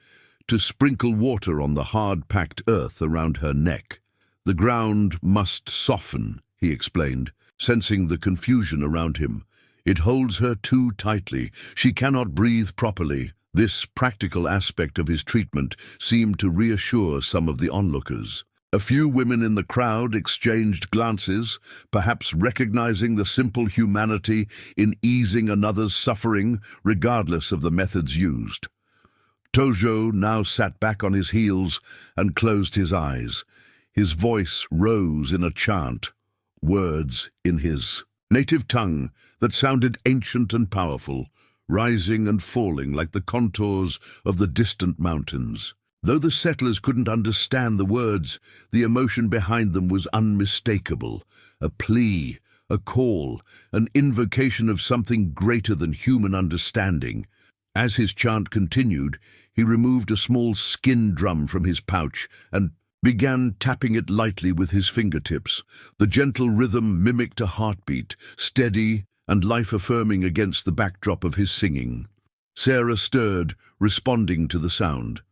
to sprinkle water on the hard-packed earth around her neck. "The ground must soften," he explained, sensing the confusion around him. "It holds her too tightly. She cannot breathe properly." This practical aspect of his treatment seemed to reassure some of the onlookers. A few women in the crowd exchanged glances, perhaps recognizing the simple humanity in easing another's suffering, regardless of the methods used. Tojo now sat back on his heels and closed his eyes. His voice rose in a chant, words in his native tongue that sounded ancient and powerful, rising and falling like the contours of the distant mountains. Though the settlers couldn't understand the words, the emotion behind them was unmistakable. A plea, a call, an invocation of something greater than human understanding. As his chant continued, he removed a small skin drum from his pouch and began tapping it lightly with his fingertips. The gentle rhythm mimicked a heartbeat, steady and life-affirming against the backdrop of his singing. Sarah stirred, responding to the sound.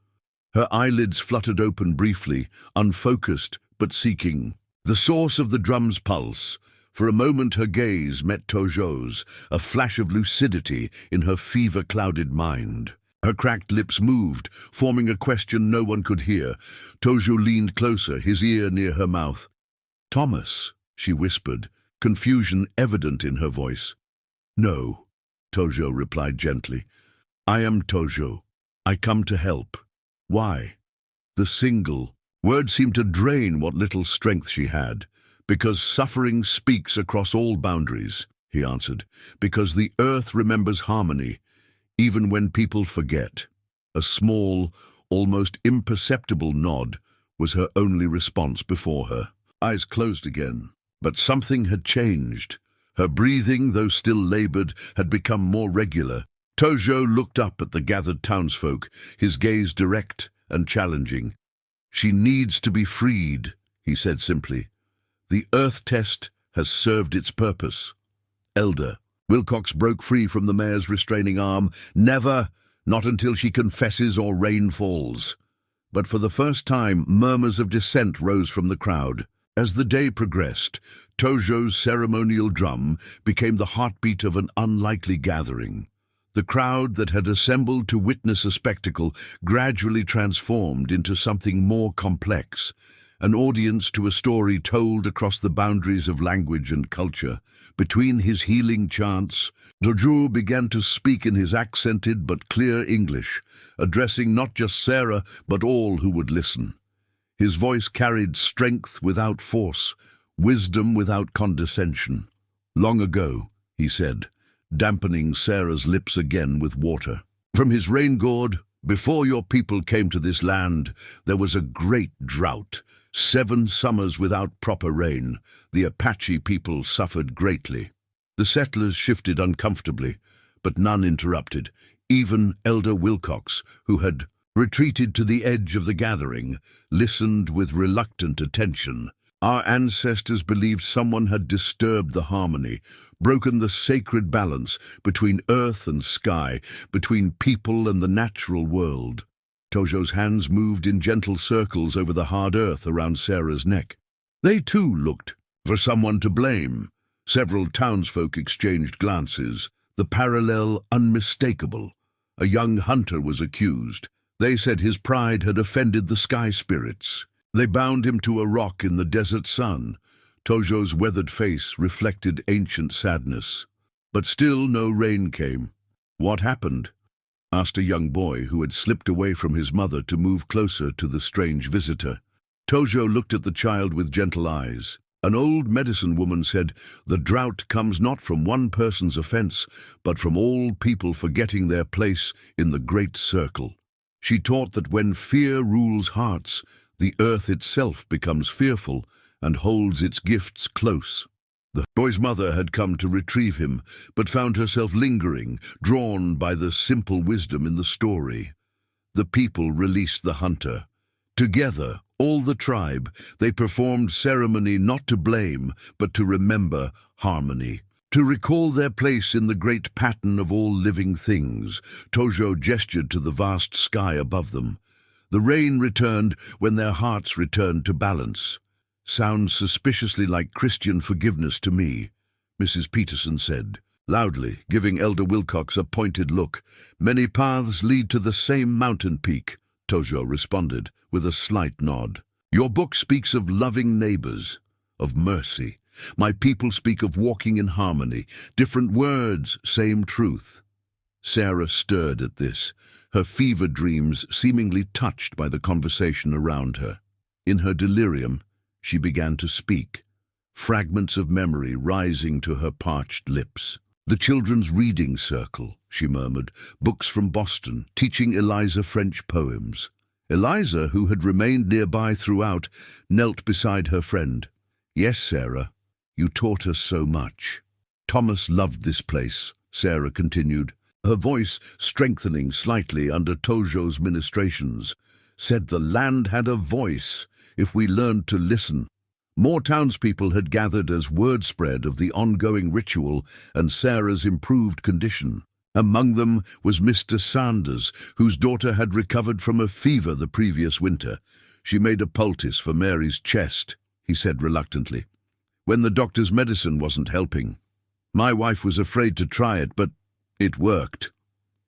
Her eyelids fluttered open briefly, unfocused but seeking the source of the drum's pulse. For a moment her gaze met Tojo's, a flash of lucidity in her fever-clouded mind. Her cracked lips moved, forming a question no one could hear. Tojo leaned closer, his ear near her mouth. "Thomas," she whispered, confusion evident in her voice. "No," Tojo replied gently. "I am Tojo. I come to help." "Why?" The single word seemed to drain what little strength she had. "Because suffering speaks across all boundaries." he answered, because the earth remembers harmony, even when people forget. A small, almost imperceptible nod was her only response before her. Eyes closed again, but something had changed. Her breathing, though still labored, had become more regular. Tojo looked up at the gathered townsfolk, his gaze direct and challenging. "She needs to be freed," he said simply. "The earth test has served its purpose." "Elder," Wilcox broke free from the mayor's restraining arm. "Never, not until she confesses or rain falls." But for the first time, murmurs of dissent rose from the crowd. As the day progressed, Tojo's ceremonial drum became the heartbeat of an unlikely gathering. The crowd that had assembled to witness a spectacle gradually transformed into something more complex, an audience to a story told across the boundaries of language and culture. Between his healing chants, Tojo began to speak in his accented but clear English, addressing not just Sarah but all who would listen. His voice carried strength without force, wisdom without condescension. "Long ago," he said, dampening Sarah's lips again with water, "from his rain gourd, before your people came to this land, there was a great drought. 7 summers without proper rain. The Apache people suffered greatly." The settlers shifted uncomfortably, but none interrupted. Even Elder Wilcox, who had retreated to the edge of the gathering, listened with reluctant attention. "Our ancestors believed someone had disturbed the harmony, broken the sacred balance between earth and sky, between people and the natural world." Tojo's hands moved in gentle circles over the hard earth around Sarah's neck. They too looked for someone to blame. Several townsfolk exchanged glances, the parallel unmistakable. A young hunter was accused. They said his pride had offended the sky spirits. They bound him to a rock in the desert sun. Tojo's weathered face reflected ancient sadness. But still no rain came. "What happened?" asked a young boy who had slipped away from his mother to move closer to the strange visitor. Tojo looked at the child with gentle eyes. An old medicine woman said, "The drought comes not from one person's offense, but from all people forgetting their place in the great circle." She taught that when fear rules hearts, the earth itself becomes fearful and holds its gifts close. The boy's mother had come to retrieve him, but found herself lingering, drawn by the simple wisdom in the story. The people released the hunter. Together, all the tribe, they performed ceremony not to blame, but to remember harmony. To recall their place in the great pattern of all living things, Tojo gestured to the vast sky above them. The rain returned when their hearts returned to balance. "Sounds suspiciously like Christian forgiveness to me," Mrs. Peterson said, loudly, giving Elder Wilcox a pointed look. "Many paths lead to the same mountain peak," Tojo responded, with a slight nod. "Your book speaks of loving neighbors, of mercy. My people speak of walking in harmony. Different words, same truth." Sarah stirred at this, her fever dreams seemingly touched by the conversation around her. In her delirium, she began to speak, fragments of memory rising to her parched lips. "The children's reading circle," she murmured, "books from Boston, teaching Eliza French poems." Eliza, who had remained nearby throughout, knelt beside her friend. "Yes, Sarah, you taught us so much." "Thomas loved this place," Sarah continued, her voice strengthening slightly under Tojo's ministrations. "Said the land had a voice if we learned to listen." More townspeople had gathered as word spread of the ongoing ritual and Sarah's improved condition. Among them was Mr. Sanders, whose daughter had recovered from a fever the previous winter. "She made a poultice for Mary's chest," he said reluctantly, "when the doctor's medicine wasn't helping. My wife was afraid to try it, but it worked."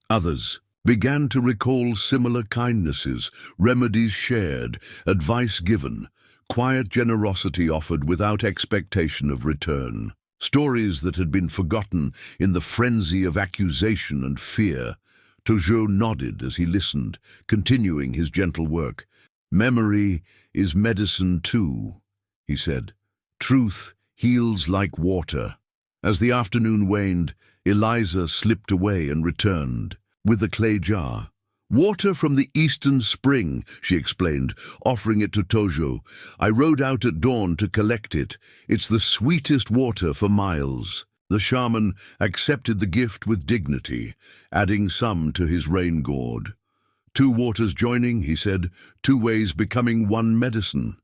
Others began to recall similar kindnesses, remedies shared, advice given, quiet generosity offered without expectation of return. Stories that had been forgotten in the frenzy of accusation and fear. Tojo nodded as he listened, continuing his gentle work. "Memory is medicine too," he said. "Truth heals like water, As the afternoon waned, Eliza slipped away and returned, with a clay jar. "Water from the eastern spring," she explained, offering it to Tojo. "I rode out at dawn to collect it. It's the sweetest water for miles." The shaman accepted the gift with dignity, adding some to his rain gourd. "Two waters joining," he said, "two ways becoming one medicine."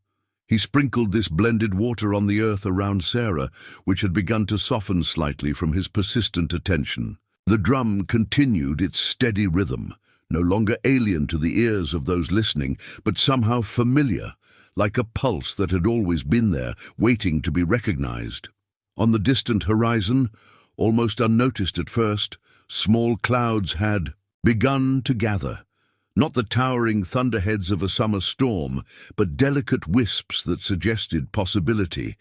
He sprinkled this blended water on the earth around Sarah, which had begun to soften slightly from his persistent attention. The drum continued its steady rhythm, no longer alien to the ears of those listening, but somehow familiar, like a pulse that had always been there, waiting to be recognized. On the distant horizon, almost unnoticed at first, small clouds had begun to gather. Not the towering thunderheads of a summer storm, but delicate wisps that suggested possibility.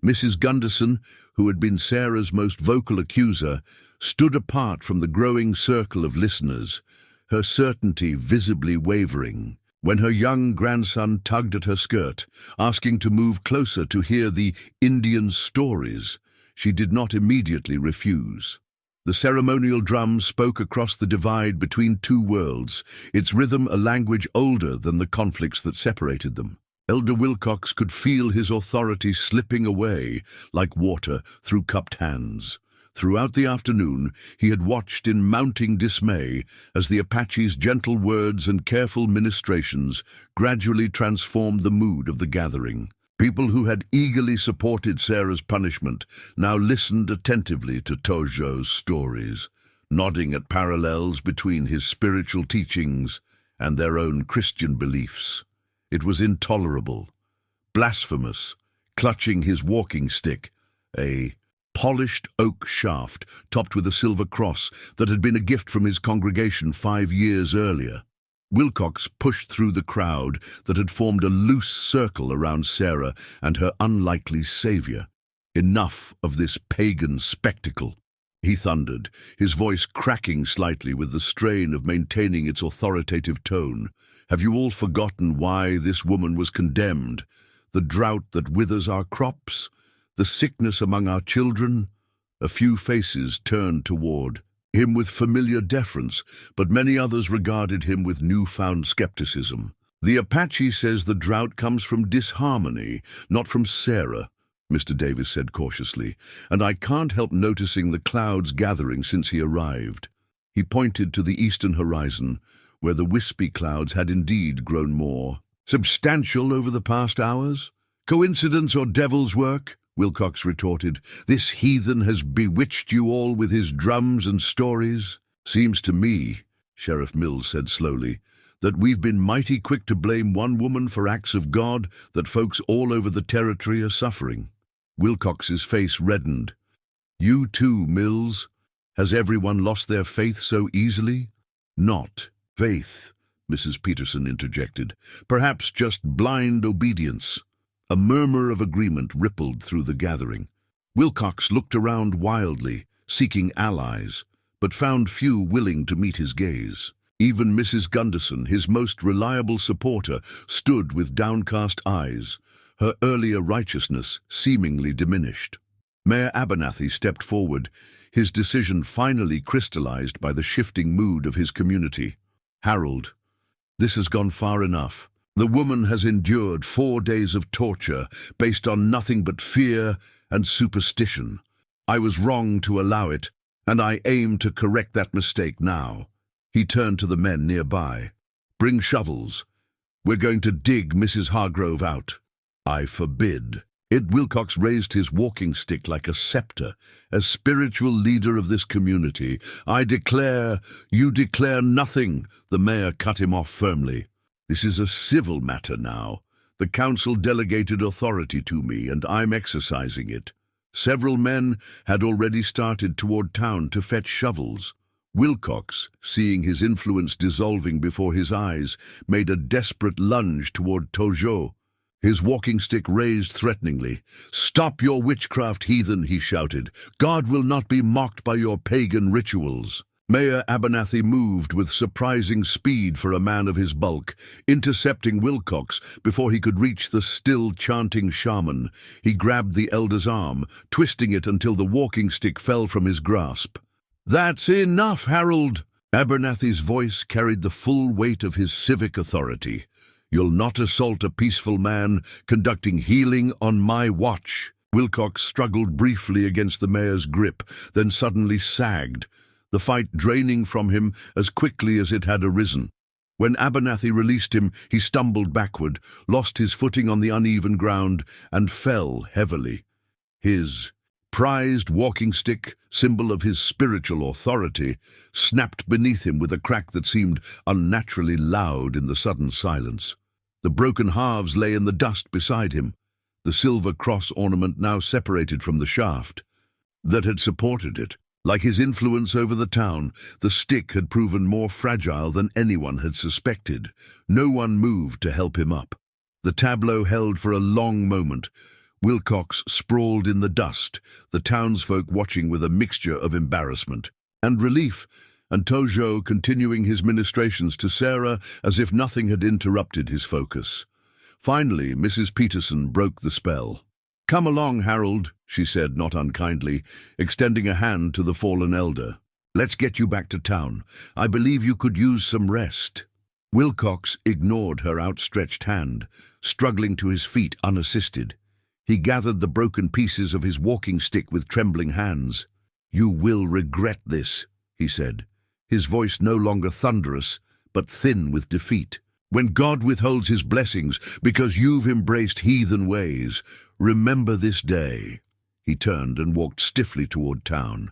Mrs. Gunderson, who had been Sarah's most vocal accuser, stood apart from the growing circle of listeners, her certainty visibly wavering. When her young grandson tugged at her skirt, asking to move closer to hear the Indian stories, she did not immediately refuse. The ceremonial drum spoke across the divide between two worlds, its rhythm a language older than the conflicts that separated them. Elder Wilcox could feel his authority slipping away like water through cupped hands. Throughout the afternoon, he had watched in mounting dismay as the Apache's gentle words and careful ministrations gradually transformed the mood of the gathering. People who had eagerly supported Sarah's punishment now listened attentively to Tojo's stories, nodding at parallels between his spiritual teachings and their own Christian beliefs. It was intolerable, blasphemous, clutching his walking stick, a polished oak shaft topped with a silver cross that had been a gift from his congregation 5 years earlier. Wilcox pushed through the crowd that had formed a loose circle around Sarah and her unlikely savior. "Enough of this pagan spectacle," he thundered, his voice cracking slightly with the strain of maintaining its authoritative tone. "Have you all forgotten why this woman was condemned? The drought that withers our crops? The sickness among our children?" A few faces turned toward him with familiar deference, but many others regarded him with newfound skepticism. "The Apache says the drought comes from disharmony, not from Sarah," Mr. Davis said cautiously, "and I can't help noticing the clouds gathering since he arrived." He pointed to the eastern horizon, where the wispy clouds had indeed grown more substantial over the past hours. "Coincidence or devil's work?" Wilcox retorted. "This heathen has bewitched you all with his drums and stories." "Seems to me," Sheriff Mills said slowly, "that we've been mighty quick to blame one woman for acts of God that folks all over the territory are suffering." Wilcox's face reddened. "You too, Mills? Has everyone lost their faith so easily?" "Not faith," Mrs. Peterson interjected. "Perhaps just blind obedience." A murmur of agreement rippled through the gathering. Wilcox looked around wildly, seeking allies, but found few willing to meet his gaze. Even Mrs. Gunderson, his most reliable supporter, stood with downcast eyes, her earlier righteousness seemingly diminished. Mayor Abernathy stepped forward, his decision finally crystallized by the shifting mood of his community. "Harold, this has gone far enough. The woman has endured 4 days of torture based on nothing but fear and superstition. I was wrong to allow it, and I aim to correct that mistake now." He turned to the men nearby. "Bring shovels. We're going to dig Mrs. Hargrove out." "I forbid." Wilcox raised his walking stick like a scepter. "As spiritual leader of this community, I declare—" "You declare nothing," the mayor cut him off firmly. "This is a civil matter now. The council delegated authority to me, and I'm exercising it." Several men had already started toward town to fetch shovels. Wilcox, seeing his influence dissolving before his eyes, made a desperate lunge toward Tojo, his walking stick raised threateningly. "Stop your witchcraft, heathen," he shouted. "God will not be mocked by your pagan rituals." Mayor Abernathy moved with surprising speed for a man of his bulk, intercepting Wilcox before he could reach the still chanting shaman. He grabbed the elder's arm, twisting it until the walking stick fell from his grasp. "That's enough, Harold!" Abernathy's voice carried the full weight of his civic authority. "You'll not assault a peaceful man conducting healing on my watch." Wilcox struggled briefly against the mayor's grip, then suddenly sagged, the fight draining from him as quickly as it had arisen. When Abernathy released him, he stumbled backward, lost his footing on the uneven ground, and fell heavily. His prized walking stick, symbol of his spiritual authority, snapped beneath him with a crack that seemed unnaturally loud in the sudden silence. The broken halves lay in the dust beside him, the silver cross ornament now separated from the shaft that had supported it. Like his influence over the town, the stick had proven more fragile than anyone had suspected. No one moved to help him up. The tableau held for a long moment. Wilcox sprawled in the dust, the townsfolk watching with a mixture of embarrassment and relief, and Tojo continuing his ministrations to Sarah as if nothing had interrupted his focus. Finally, Mrs. Peterson broke the spell. "Come along, Harold," she said, not unkindly, extending a hand to the fallen elder. "Let's get you back to town. I believe you could use some rest." Wilcox ignored her outstretched hand, struggling to his feet unassisted. He gathered the broken pieces of his walking stick with trembling hands. "You will regret this," he said, his voice no longer thunderous, but thin with defeat. "When God withholds his blessings because you've embraced heathen ways, remember this day." He turned and walked stiffly toward town,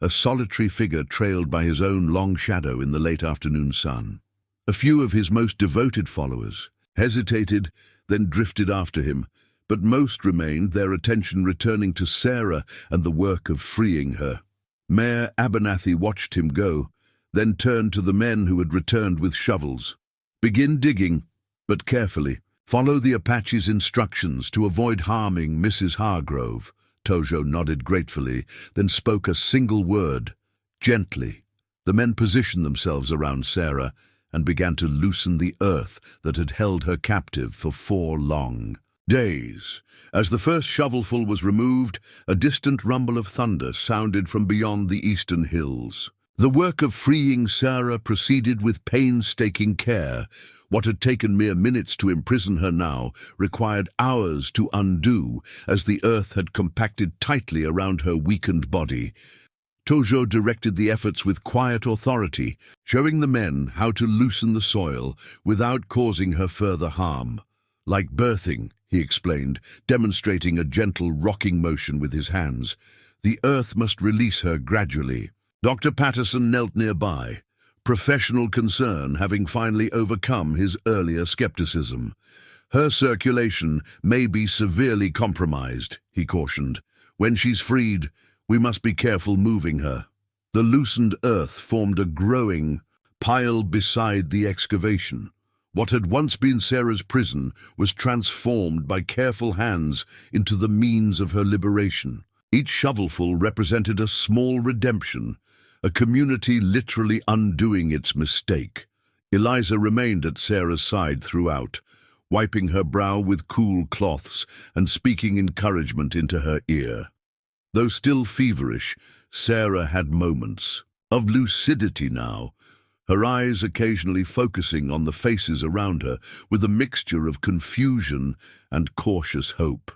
a solitary figure trailed by his own long shadow in the late afternoon sun. A few of his most devoted followers hesitated, then drifted after him, but most remained, their attention returning to Sarah and the work of freeing her. Mayor Abernathy watched him go, then turned to the men who had returned with shovels. "Begin digging, but carefully. Follow the Apache's instructions to avoid harming Mrs. Hargrove." Tojo nodded gratefully, then spoke a single word, "Gently." The men positioned themselves around Sarah and began to loosen the earth that had held her captive for 4 long days. As the first shovelful was removed, a distant rumble of thunder sounded from beyond the eastern hills. The work of freeing Sarah proceeded with painstaking care. What had taken mere minutes to imprison her now required hours to undo, as the earth had compacted tightly around her weakened body. Tojo directed the efforts with quiet authority, showing the men how to loosen the soil without causing her further harm. "Like birthing," he explained, demonstrating a gentle rocking motion with his hands. "The earth must release her gradually." Dr. Patterson knelt nearby, professional concern having finally overcome his earlier skepticism. "Her circulation may be severely compromised," he cautioned. "When she's freed, we must be careful moving her." The loosened earth formed a growing pile beside the excavation. What had once been Sarah's prison was transformed by careful hands into the means of her liberation. Each shovelful represented a small redemption, a community literally undoing its mistake. Eliza remained at Sarah's side throughout, wiping her brow with cool cloths and speaking encouragement into her ear. Though still feverish, Sarah had moments of lucidity now, her eyes occasionally focusing on the faces around her with a mixture of confusion and cautious hope.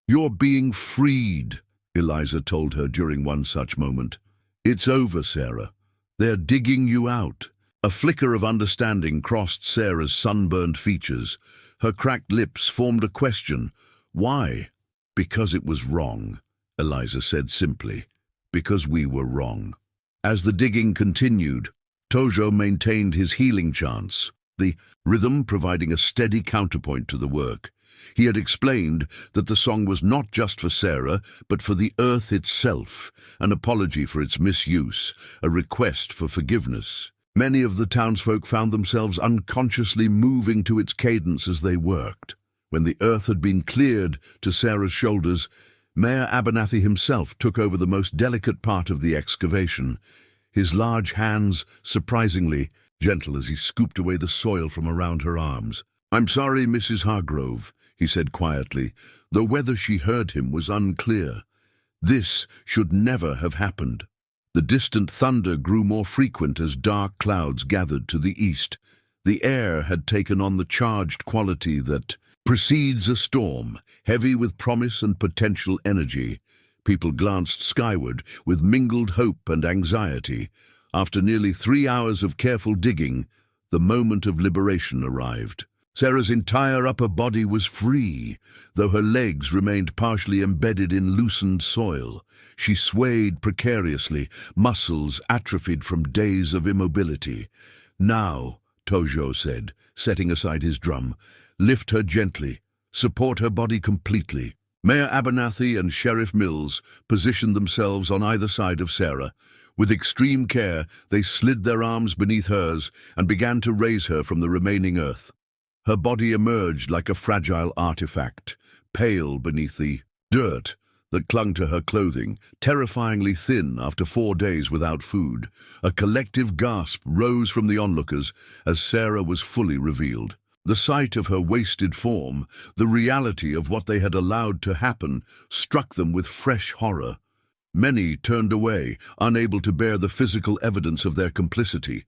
"You're being freed," Eliza told her during one such moment. "It's over, Sarah. They're digging you out." A flicker of understanding crossed Sarah's sunburned features. Her cracked lips formed a question. "Why?" "Because it was wrong," Eliza said simply. "Because we were wrong." As the digging continued, Tojo maintained his healing chants, the rhythm providing a steady counterpoint to the work. He had explained that the song was not just for Sarah, but for the earth itself, an apology for its misuse, a request for forgiveness. Many of the townsfolk found themselves unconsciously moving to its cadence as they worked. When the earth had been cleared to Sarah's shoulders, Mayor Abernathy himself took over the most delicate part of the excavation. his large hands surprisingly gentle as he scooped away the soil from around her arms. "I'm sorry, Mrs. Hargrove," he said quietly, though whether she heard him was unclear. This should never have happened. The distant thunder grew more frequent as dark clouds gathered to the east. The air had taken on the charged quality that precedes a storm, heavy with promise and potential energy. People glanced skyward with mingled hope and anxiety. After nearly 3 hours of careful digging, the moment of liberation arrived. Sarah's entire upper body was free, though her legs remained partially embedded in loosened soil. She swayed precariously, muscles atrophied from days of immobility. "Now," Tojo said, setting aside his drum, "lift her gently, support her body completely." Mayor Abernathy and Sheriff Mills positioned themselves on either side of Sarah. With extreme care, they slid their arms beneath hers and began to raise her from the remaining earth. Her body emerged like a fragile artifact, pale beneath the dirt that clung to her clothing, terrifyingly thin after 4 days without food. A collective gasp rose from the onlookers as Sarah was fully revealed. The sight of her wasted form, the reality of what they had allowed to happen, struck them with fresh horror. Many turned away, unable to bear the physical evidence of their complicity.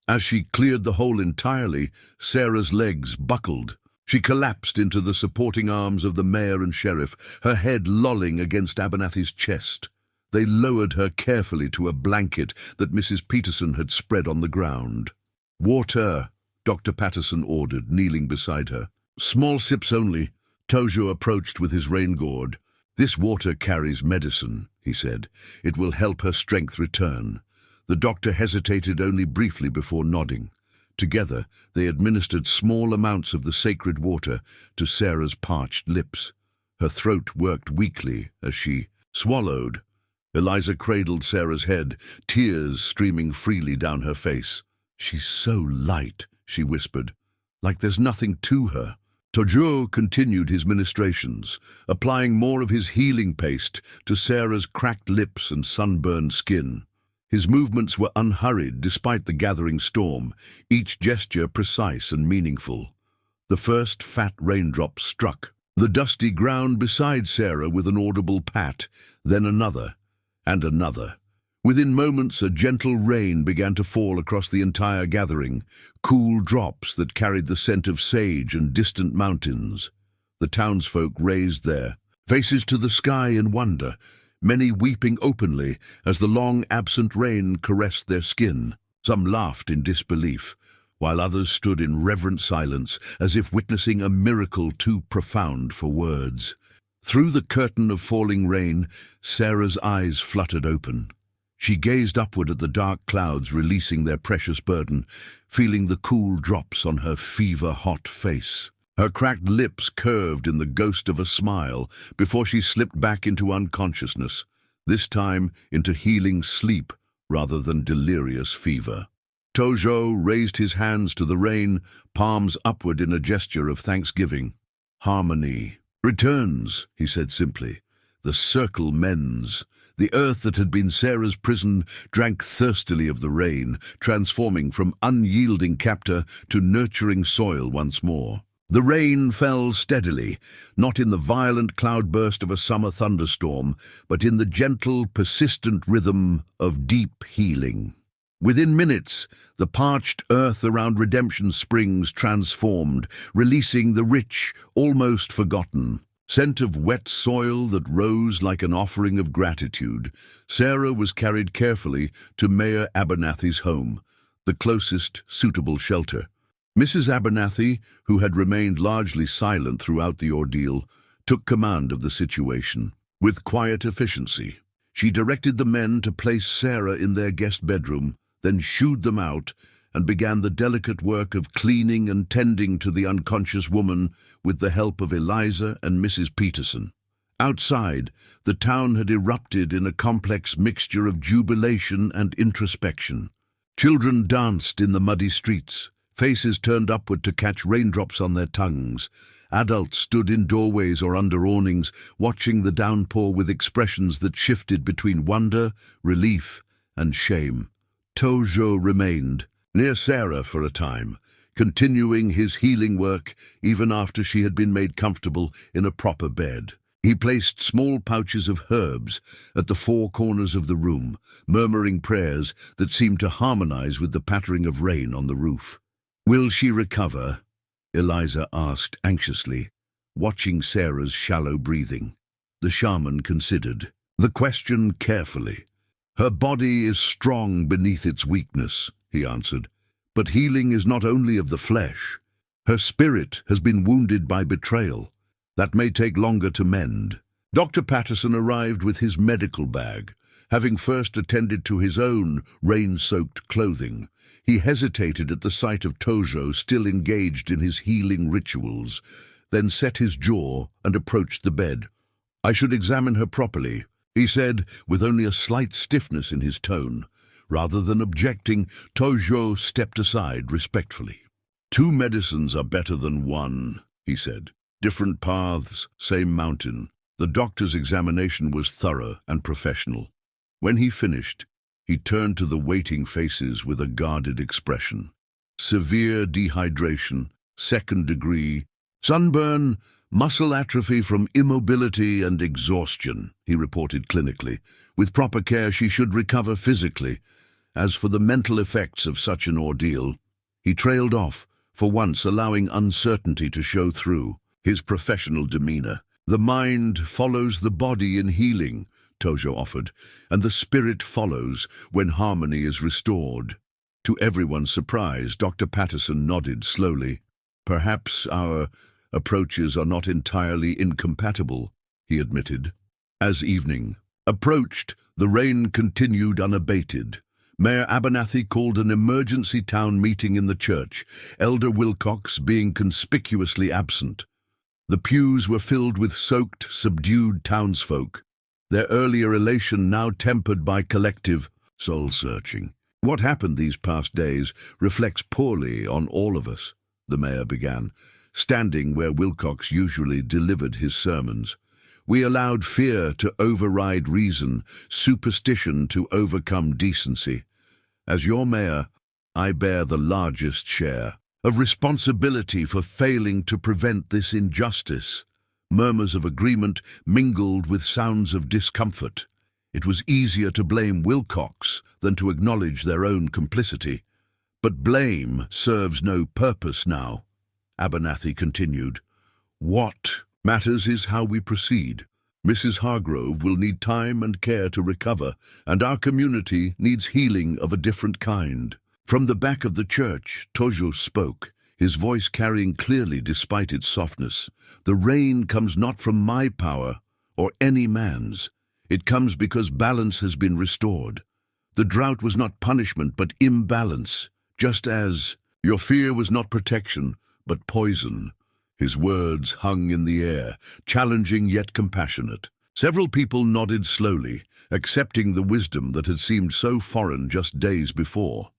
As she cleared the hole entirely, Sarah's legs buckled. She collapsed into the supporting arms of the mayor and sheriff, her head lolling against Abernathy's chest. They lowered her carefully to a blanket that Mrs. Peterson had spread on the ground. "Water," Dr. Patterson ordered, kneeling beside her. "Small sips only." Tojo approached with his rain gourd. "This water carries medicine," he said. "It will help her strength return." The doctor hesitated only briefly before nodding. Together, they administered small amounts of the sacred water to Sarah's parched lips. Her throat worked weakly as she swallowed. Eliza cradled Sarah's head, tears streaming freely down her face. "She's so light," she whispered, "like there's nothing to her." Tojo continued his ministrations, applying more of his healing paste to Sarah's cracked lips and sunburned skin. His movements were unhurried despite the gathering storm, each gesture precise and meaningful. The first fat raindrop struck the dusty ground beside Sarah with an audible pat, then another, and another. Within moments, a gentle rain began to fall across the entire gathering, cool drops that carried the scent of sage and distant mountains. The townsfolk raised their faces to the sky in wonder, many weeping openly as the long-absent rain caressed their skin. Some laughed in disbelief, while others stood in reverent silence, as if witnessing a miracle too profound for words. Through the curtain of falling rain, Sarah's eyes fluttered open. She gazed upward at the dark clouds releasing their precious burden, feeling the cool drops on her fever-hot face. Her cracked lips curved in the ghost of a smile before she slipped back into unconsciousness, this time into healing sleep rather than delirious fever. Tojo raised his hands to the rain, palms upward in a gesture of thanksgiving. "Harmony returns," he said simply. "The circle mends." The earth that had been Sarah's prison drank thirstily of the rain, transforming from unyielding captor to nurturing soil once more. The rain fell steadily, not in the violent cloudburst of a summer thunderstorm, but in the gentle, persistent rhythm of deep healing. Within minutes, the parched earth around Redemption Springs transformed, releasing the rich, almost forgotten scent of wet soil that rose like an offering of gratitude. Sarah was carried carefully to Mayor Abernathy's home, the closest suitable shelter. Mrs. Abernathy, who had remained largely silent throughout the ordeal, took command of the situation. With quiet efficiency, she directed the men to place Sarah in their guest bedroom, then shooed them out and began the delicate work of cleaning and tending to the unconscious woman with the help of Eliza and Mrs. Peterson. Outside, the town had erupted in a complex mixture of jubilation and introspection. Children danced in the muddy streets, faces turned upward to catch raindrops on their tongues. Adults stood in doorways or under awnings, watching the downpour with expressions that shifted between wonder, relief, and shame. Tojo remained near Sarah for a time, continuing his healing work even after she had been made comfortable in a proper bed. He placed small pouches of herbs at the four corners of the room, murmuring prayers that seemed to harmonize with the pattering of rain on the roof. "Will she recover?" Eliza asked anxiously, watching Sarah's shallow breathing. The shaman considered the question carefully. "Her body is strong beneath its weakness," he answered. "But healing is not only of the flesh. Her spirit has been wounded by betrayal. That may take longer to mend." Dr. Patterson arrived with his medical bag, having first attended to his own rain-soaked clothing. He hesitated at the sight of Tojo still engaged in his healing rituals, then set his jaw and approached the bed. "I should examine her properly," he said, with only a slight stiffness in his tone. Rather than objecting, Tojo stepped aside respectfully. "Two medicines are better than one," he said. "Different paths, same mountain." The doctor's examination was thorough and professional. When he finished, he turned to the waiting faces with a guarded expression. "Severe dehydration, second degree, sunburn, muscle atrophy from immobility and exhaustion," he reported clinically. "With proper care, she should recover physically. As for the mental effects of such an ordeal," he trailed off, for once allowing uncertainty to show through his professional demeanor. "The mind follows the body in healing," Tojo offered, "and the spirit follows when harmony is restored." To everyone's surprise, Dr. Patterson nodded slowly. "Perhaps our approaches are not entirely incompatible," he admitted. As evening approached, the rain continued unabated. Mayor Abernathy called an emergency town meeting in the church, Elder Wilcox being conspicuously absent. The pews were filled with soaked, subdued townsfolk, their earlier elation now tempered by collective soul-searching. "What happened these past days reflects poorly on all of us," the mayor began, standing where Wilcox usually delivered his sermons. "We allowed fear to override reason, superstition to overcome decency. As your mayor, I bear the largest share of responsibility for failing to prevent this injustice." Murmurs of agreement mingled with sounds of discomfort. It was easier to blame Wilcox than to acknowledge their own complicity. "But blame serves no purpose now," Abernathy continued. "What matters is how we proceed. Mrs. Hargrove will need time and care to recover, and our community needs healing of a different kind." From the back of the church, Tojo spoke, his voice carrying clearly despite its softness. "The rain comes not from my power or any man's. It comes because balance has been restored. The drought was not punishment but imbalance, just as your fear was not protection but poison." His words hung in the air, challenging yet compassionate. Several people nodded slowly, accepting the wisdom that had seemed so foreign just days before.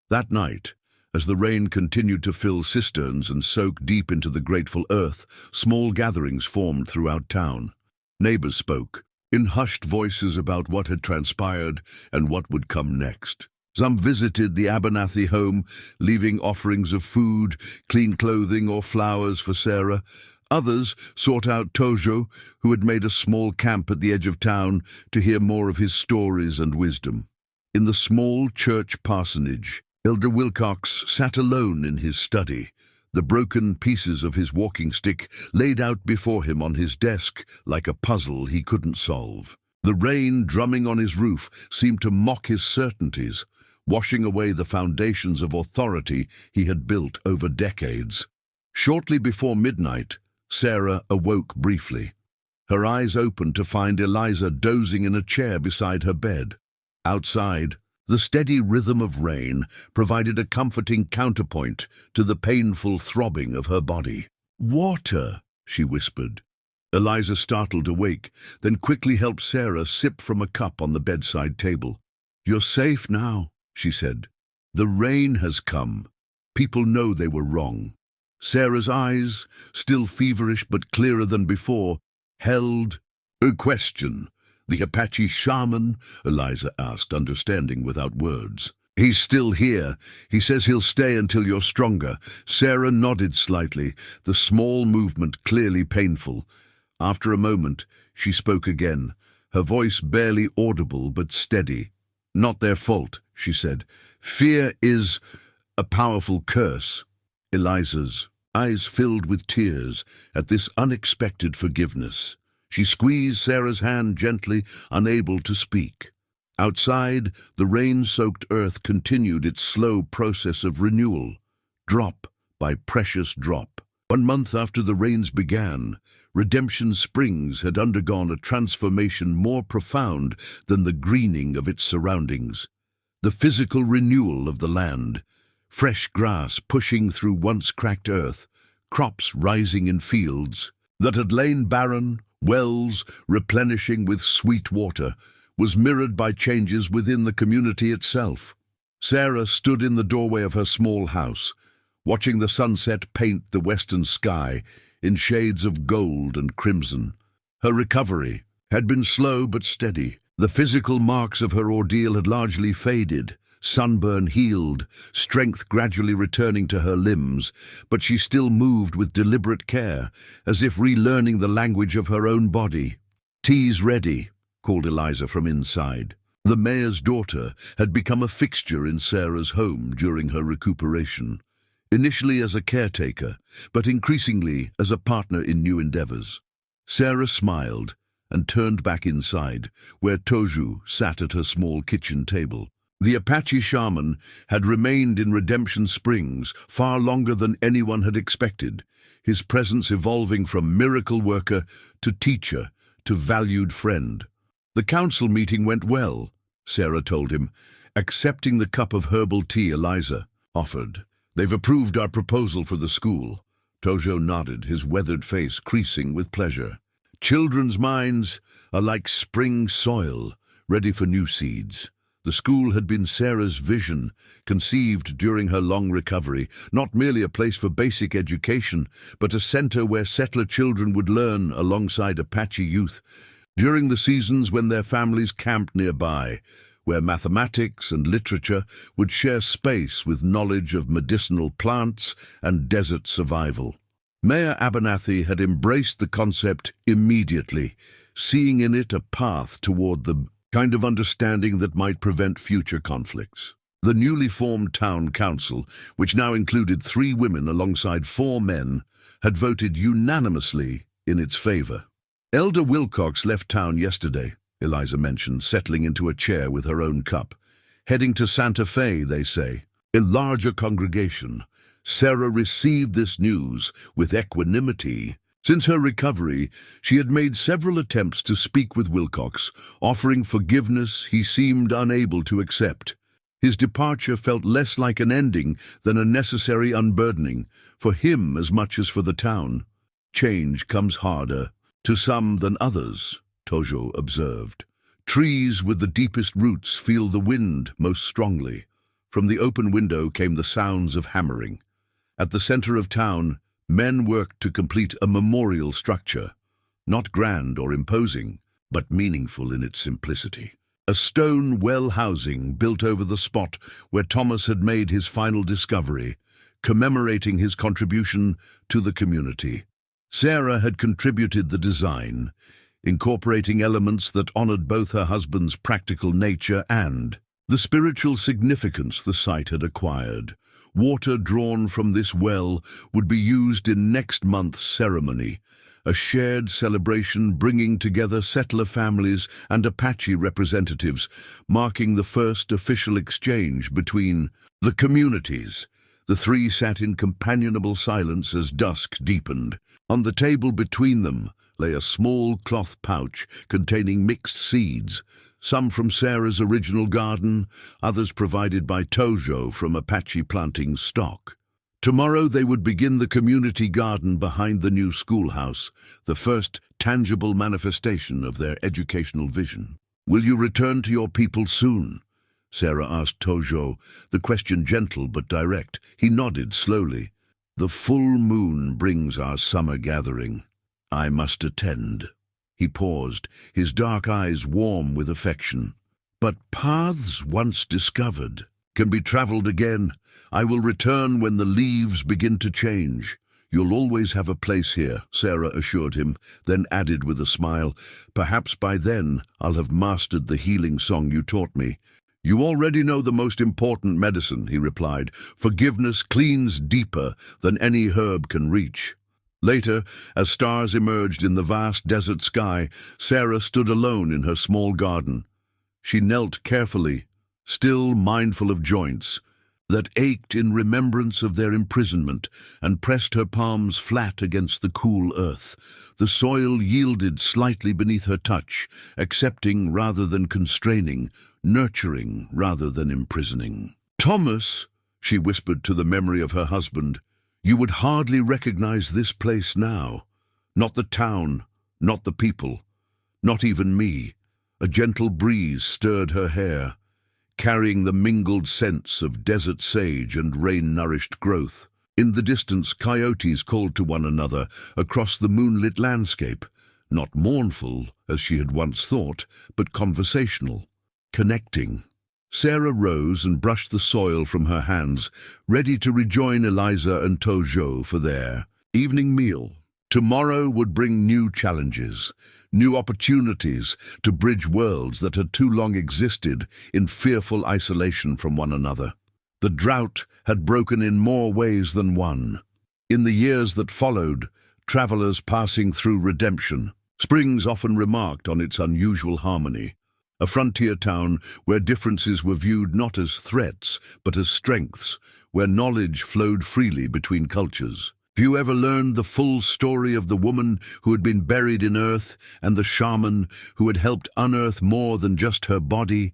That night, as the rain continued to fill cisterns and soak deep into the grateful earth, small gatherings formed throughout town. Neighbors spoke, in hushed voices about what had transpired and what would come next. Some visited the Abernathy home, leaving offerings of food, clean clothing, or flowers for Sarah. Others sought out Tojo, who had made a small camp at the edge of town, to hear more of his stories and wisdom. In the small church parsonage, Elder Wilcox sat alone in his study, the broken pieces of his walking stick laid out before him on his desk like a puzzle he couldn't solve. The rain drumming on his roof seemed to mock his certainties, washing away the foundations of authority he had built over decades. Shortly before midnight, Sarah awoke briefly. Her eyes opened to find Eliza dozing in a chair beside her bed. Outside, the steady rhythm of rain provided a comforting counterpoint to the painful throbbing of her body. "Water," she whispered. Eliza startled awake, then quickly helped Sarah sip from a cup on the bedside table. "You're safe now," she said. "The rain has come. People know they were wrong." Sarah's eyes, still feverish but clearer than before, held a question. "The Apache Shaman?" Eliza asked, understanding without words. He's still here. He says he'll stay until you're stronger. Sarah nodded slightly, the small movement clearly painful. After a moment, she spoke again, her voice barely audible but steady. Not their fault, she said. Fear is a powerful curse. Eliza's eyes filled with tears at this unexpected forgiveness. She squeezed Sarah's hand gently, unable to speak. Outside, the rain-soaked earth continued its slow process of renewal, drop by precious drop. 1 month after the rains began, Redemption Springs had undergone a transformation more profound than the greening of its surroundings. The physical renewal of the land, fresh grass pushing through once cracked earth, crops rising in fields that had lain barren, wells replenishing with sweet water, was mirrored by changes within the community itself. Sarah stood in the doorway of her small house, watching the sunset paint the western sky in shades of gold and crimson. Her recovery had been slow but steady. The physical marks of her ordeal had largely faded, sunburn healed, strength gradually returning to her limbs, but she still moved with deliberate care, as if relearning the language of her own body. "Tea's ready," called Eliza from inside. The mayor's daughter had become a fixture in Sarah's home during her recuperation, initially as a caretaker, but increasingly as a partner in new endeavors. Sarah smiled and turned back inside, where Tojo sat at her small kitchen table. The Apache Shaman had remained in Redemption Springs far longer than anyone had expected, his presence evolving from miracle worker to teacher to valued friend. The council meeting went well, Sarah told him, accepting the cup of herbal tea Eliza offered. They've approved our proposal for the school. Tojo nodded, his weathered face creasing with pleasure. Children's minds are like spring soil, ready for new seeds. The school had been Sarah's vision, conceived during her long recovery, not merely a place for basic education, but a center where settler children would learn alongside Apache youth, during the seasons when their families camped nearby, where mathematics and literature would share space with knowledge of medicinal plants and desert survival. Mayor Abernathy had embraced the concept immediately, seeing in it a path toward the kind of understanding that might prevent future conflicts. The newly formed town council, which now included 3 women alongside 4 men, had voted unanimously in its favor. Elder Wilcox left town yesterday, Eliza mentioned, settling into a chair with her own cup. Heading to Santa Fe, they say. A larger congregation. Sarah received this news with equanimity. Since her recovery, she had made several attempts to speak with Wilcox, offering forgiveness he seemed unable to accept. His departure felt less like an ending than a necessary unburdening, for him as much as for the town. Change comes harder to some than others, Tojo observed. Trees with the deepest roots feel the wind most strongly. From the open window came the sounds of hammering. At the center of town, men worked to complete a memorial structure, not grand or imposing, but meaningful in its simplicity. A stone well housing built over the spot where Thomas had made his final discovery, commemorating his contribution to the community. Sarah had contributed the design, incorporating elements that honored both her husband's practical nature and the spiritual significance the site had acquired. Water drawn from this well would be used in next month's ceremony, a shared celebration bringing together settler families and Apache representatives, marking the first official exchange between the communities. The 3 sat in companionable silence as dusk deepened. On the table between them lay a small cloth pouch containing mixed seeds, some from Sarah's original garden, others provided by Tojo from Apache planting stock. Tomorrow they would begin the community garden behind the new schoolhouse, the first tangible manifestation of their educational vision. "Will you return to your people soon?" Sarah asked Tojo, the question gentle but direct. He nodded slowly. "The full moon brings our summer gathering. I must attend." He paused, his dark eyes warm with affection. "But paths once discovered can be traveled again. I will return when the leaves begin to change. You'll always have a place here, Sarah assured him, then added with a smile, perhaps by then I'll have mastered the healing song you taught me. You already know the most important medicine, he replied. Forgiveness cleans deeper than any herb can reach. Later, as stars emerged in the vast desert sky, Sarah stood alone in her small garden. She knelt carefully, still mindful of joints that ached in remembrance of their imprisonment, and pressed her palms flat against the cool earth. The soil yielded slightly beneath her touch, accepting rather than constraining, nurturing rather than imprisoning. Thomas, she whispered to the memory of her husband, you would hardly recognize this place now. Not the town, not the people, not even me. A gentle breeze stirred her hair, carrying the mingled scents of desert sage and rain-nourished growth. In the distance, coyotes called to one another across the moonlit landscape, not mournful, as she had once thought, but conversational, connecting. Sarah rose and brushed the soil from her hands, ready to rejoin Eliza and Tojo for their evening meal. Tomorrow would bring new challenges, new opportunities to bridge worlds that had too long existed in fearful isolation from one another. The drought had broken in more ways than one. In the years that followed, travelers passing through redemption, Springs often remarked on its unusual harmony. A frontier town where differences were viewed not as threats, but as strengths, where knowledge flowed freely between cultures. Few ever learned the full story of the woman who had been buried in earth and the shaman who had helped unearth more than just her body,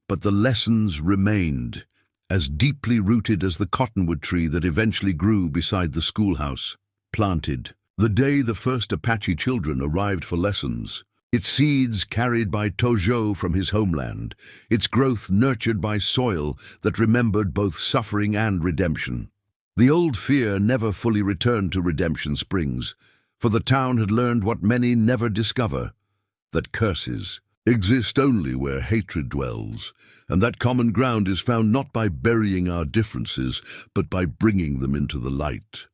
but the lessons remained, as deeply rooted as the cottonwood tree that eventually grew beside the schoolhouse, planted. The day the first Apache children arrived for lessons, its seeds carried by Tojo from his homeland, its growth nurtured by soil that remembered both suffering and redemption. The old fear never fully returned to Redemption Springs, for the town had learned what many never discover, that curses exist only where hatred dwells, and that common ground is found not by burying our differences, but by bringing them into the light.